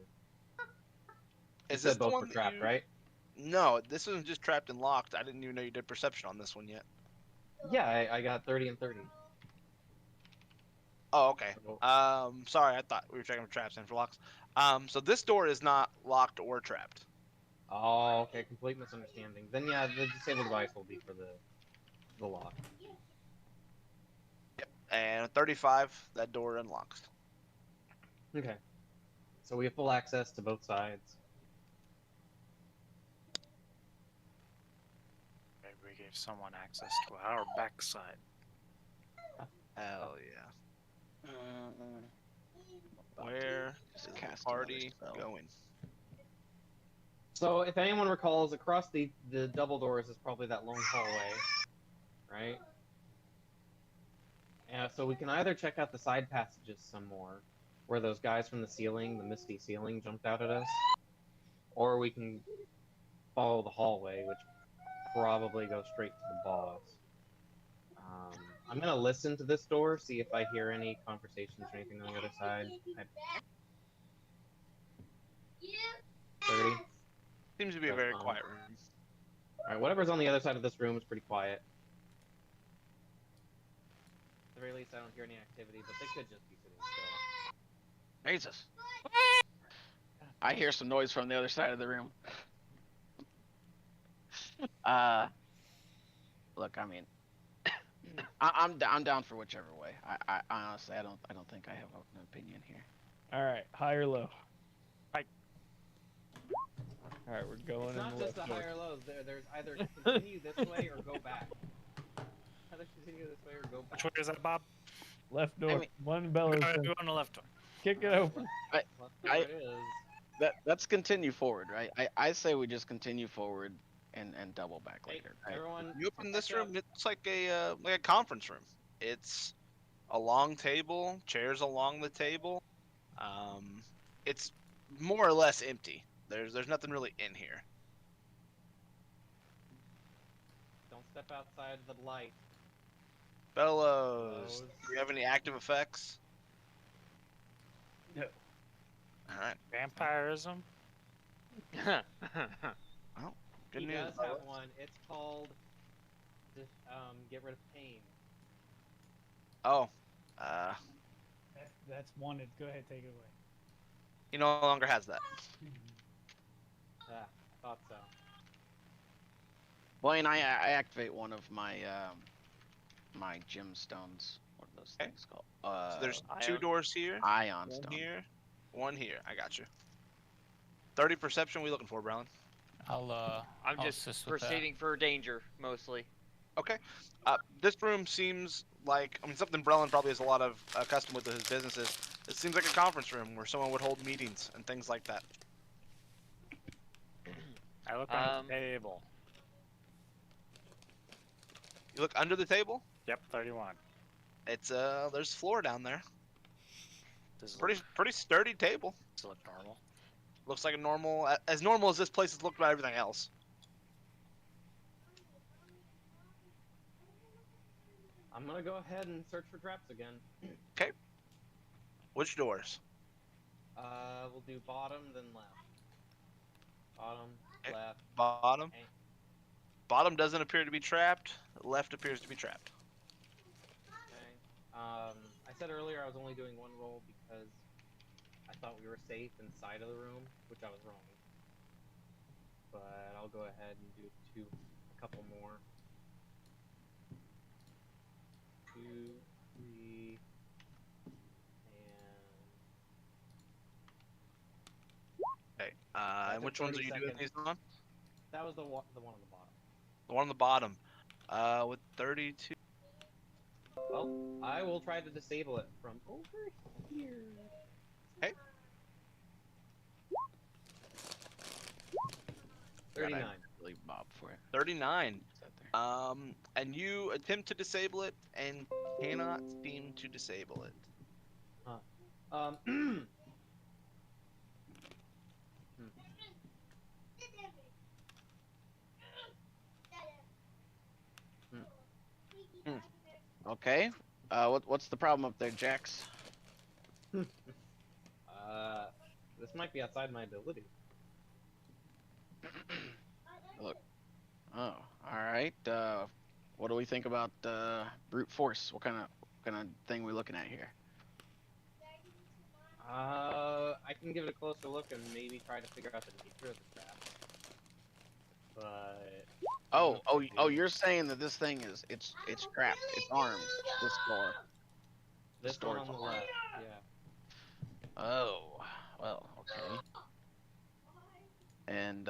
You this said the both one were that trapped, you... right? No, this isn't just trapped and locked. I didn't even know you did perception on this one yet. Yeah, I got 30 and 30. Oh, okay. So- Sorry, I thought we were checking for traps and for locks. So this door is not locked or trapped. Oh, okay, complete misunderstanding. Then yeah, the disable device will be for the lock. And at 35, that door unlocks. Okay. So we have full access to both sides. Maybe we gave someone access to our backside. Hell yeah. Where is the party going? So if anyone recalls, across the double doors is probably that long hallway, right? Yeah, so we can either check out the side passages some more, where those guys from the ceiling, the misty ceiling, jumped out at us, or we can follow the hallway, which probably goes straight to the boss. I'm gonna listen to this door, see if I hear any conversations or anything on the other side. 30. Seems to be a very quiet room. Alright, whatever's on the other side of this room is pretty quiet. At the very least, I don't hear any activity, but they could just be sitting still. Jesus. I hear some noise from the other side of the room. Look, I mean, I'm down for whichever way. I honestly, I don't think I have an opinion here. All right, high or low? High. All right, we're going. It's in not the just the left door. high or lows. There's either continue this way or go back. Either continue this way or go back. Which way is that, Bob? Left door. I mean- One bellows. Go on the left door. Kick it open. Left door it is. Let's continue forward, right? I say we just continue forward and double back Hey, later. Right? everyone, You open this check out- room, it's like a conference room. It's a long table, chairs along the table. It's more or less empty. There's nothing really in here. Don't step outside the light. Bellows, do you have any active effects? No. All right. Vampirism. Good He news. does have one. It's called get rid of pain. Oh, That's wanted. Go ahead, take it away. he no longer has that. I thought so. Blaine, I activate one of my my gemstones. What are those Okay. things called? So there's two doors here. Ion One stone. here, one here. I got you. 30 perception. We looking for, Brown? I'm I'm just assist with that. proceeding for danger, mostly. Okay. This room seems like, I mean, something Brellan probably has a lot of custom with his businesses. It seems like a conference room where someone would hold meetings and things like that. I look on the table. You look under the table. Yep, 31. It's there's floor down there. Does it Pretty sturdy table. does it look normal? Looks like a normal, as normal as this place has looked about everything else. I'm gonna go ahead and search for traps again. Okay. Which doors? We'll do bottom, then left. Bottom, Okay. left. Bottom. Okay. Bottom doesn't appear to be trapped. Left appears to be trapped. Okay. I said earlier I was only doing one roll because I thought we were safe inside of the room, which I was wrong. But I'll go ahead and do a couple more. 2, 3, and Okay. That And took which ones are 30 you doing seconds. these on? that was the one on the bottom. The one on the bottom. With 32. Well, I will try to disable it from over here. Okay. 39. Leave Bob for it. 39. Is that there? And you attempt to disable it and cannot seem to disable it. Okay. What's the problem up there, Jax? This might be outside my ability. Look. Oh, all right. What do we think about brute force? What kind of thing we looking at here? I can give it a closer look and maybe try to figure out the nature of the trap. But Oh, you're saying that this thing is it's trapped, it's armed. This door. this one on the left, yeah. Oh, well, okay. And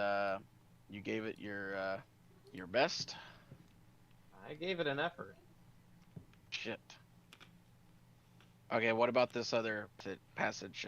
you gave it your best? I gave it an effort. Shit. Okay, what about this other passage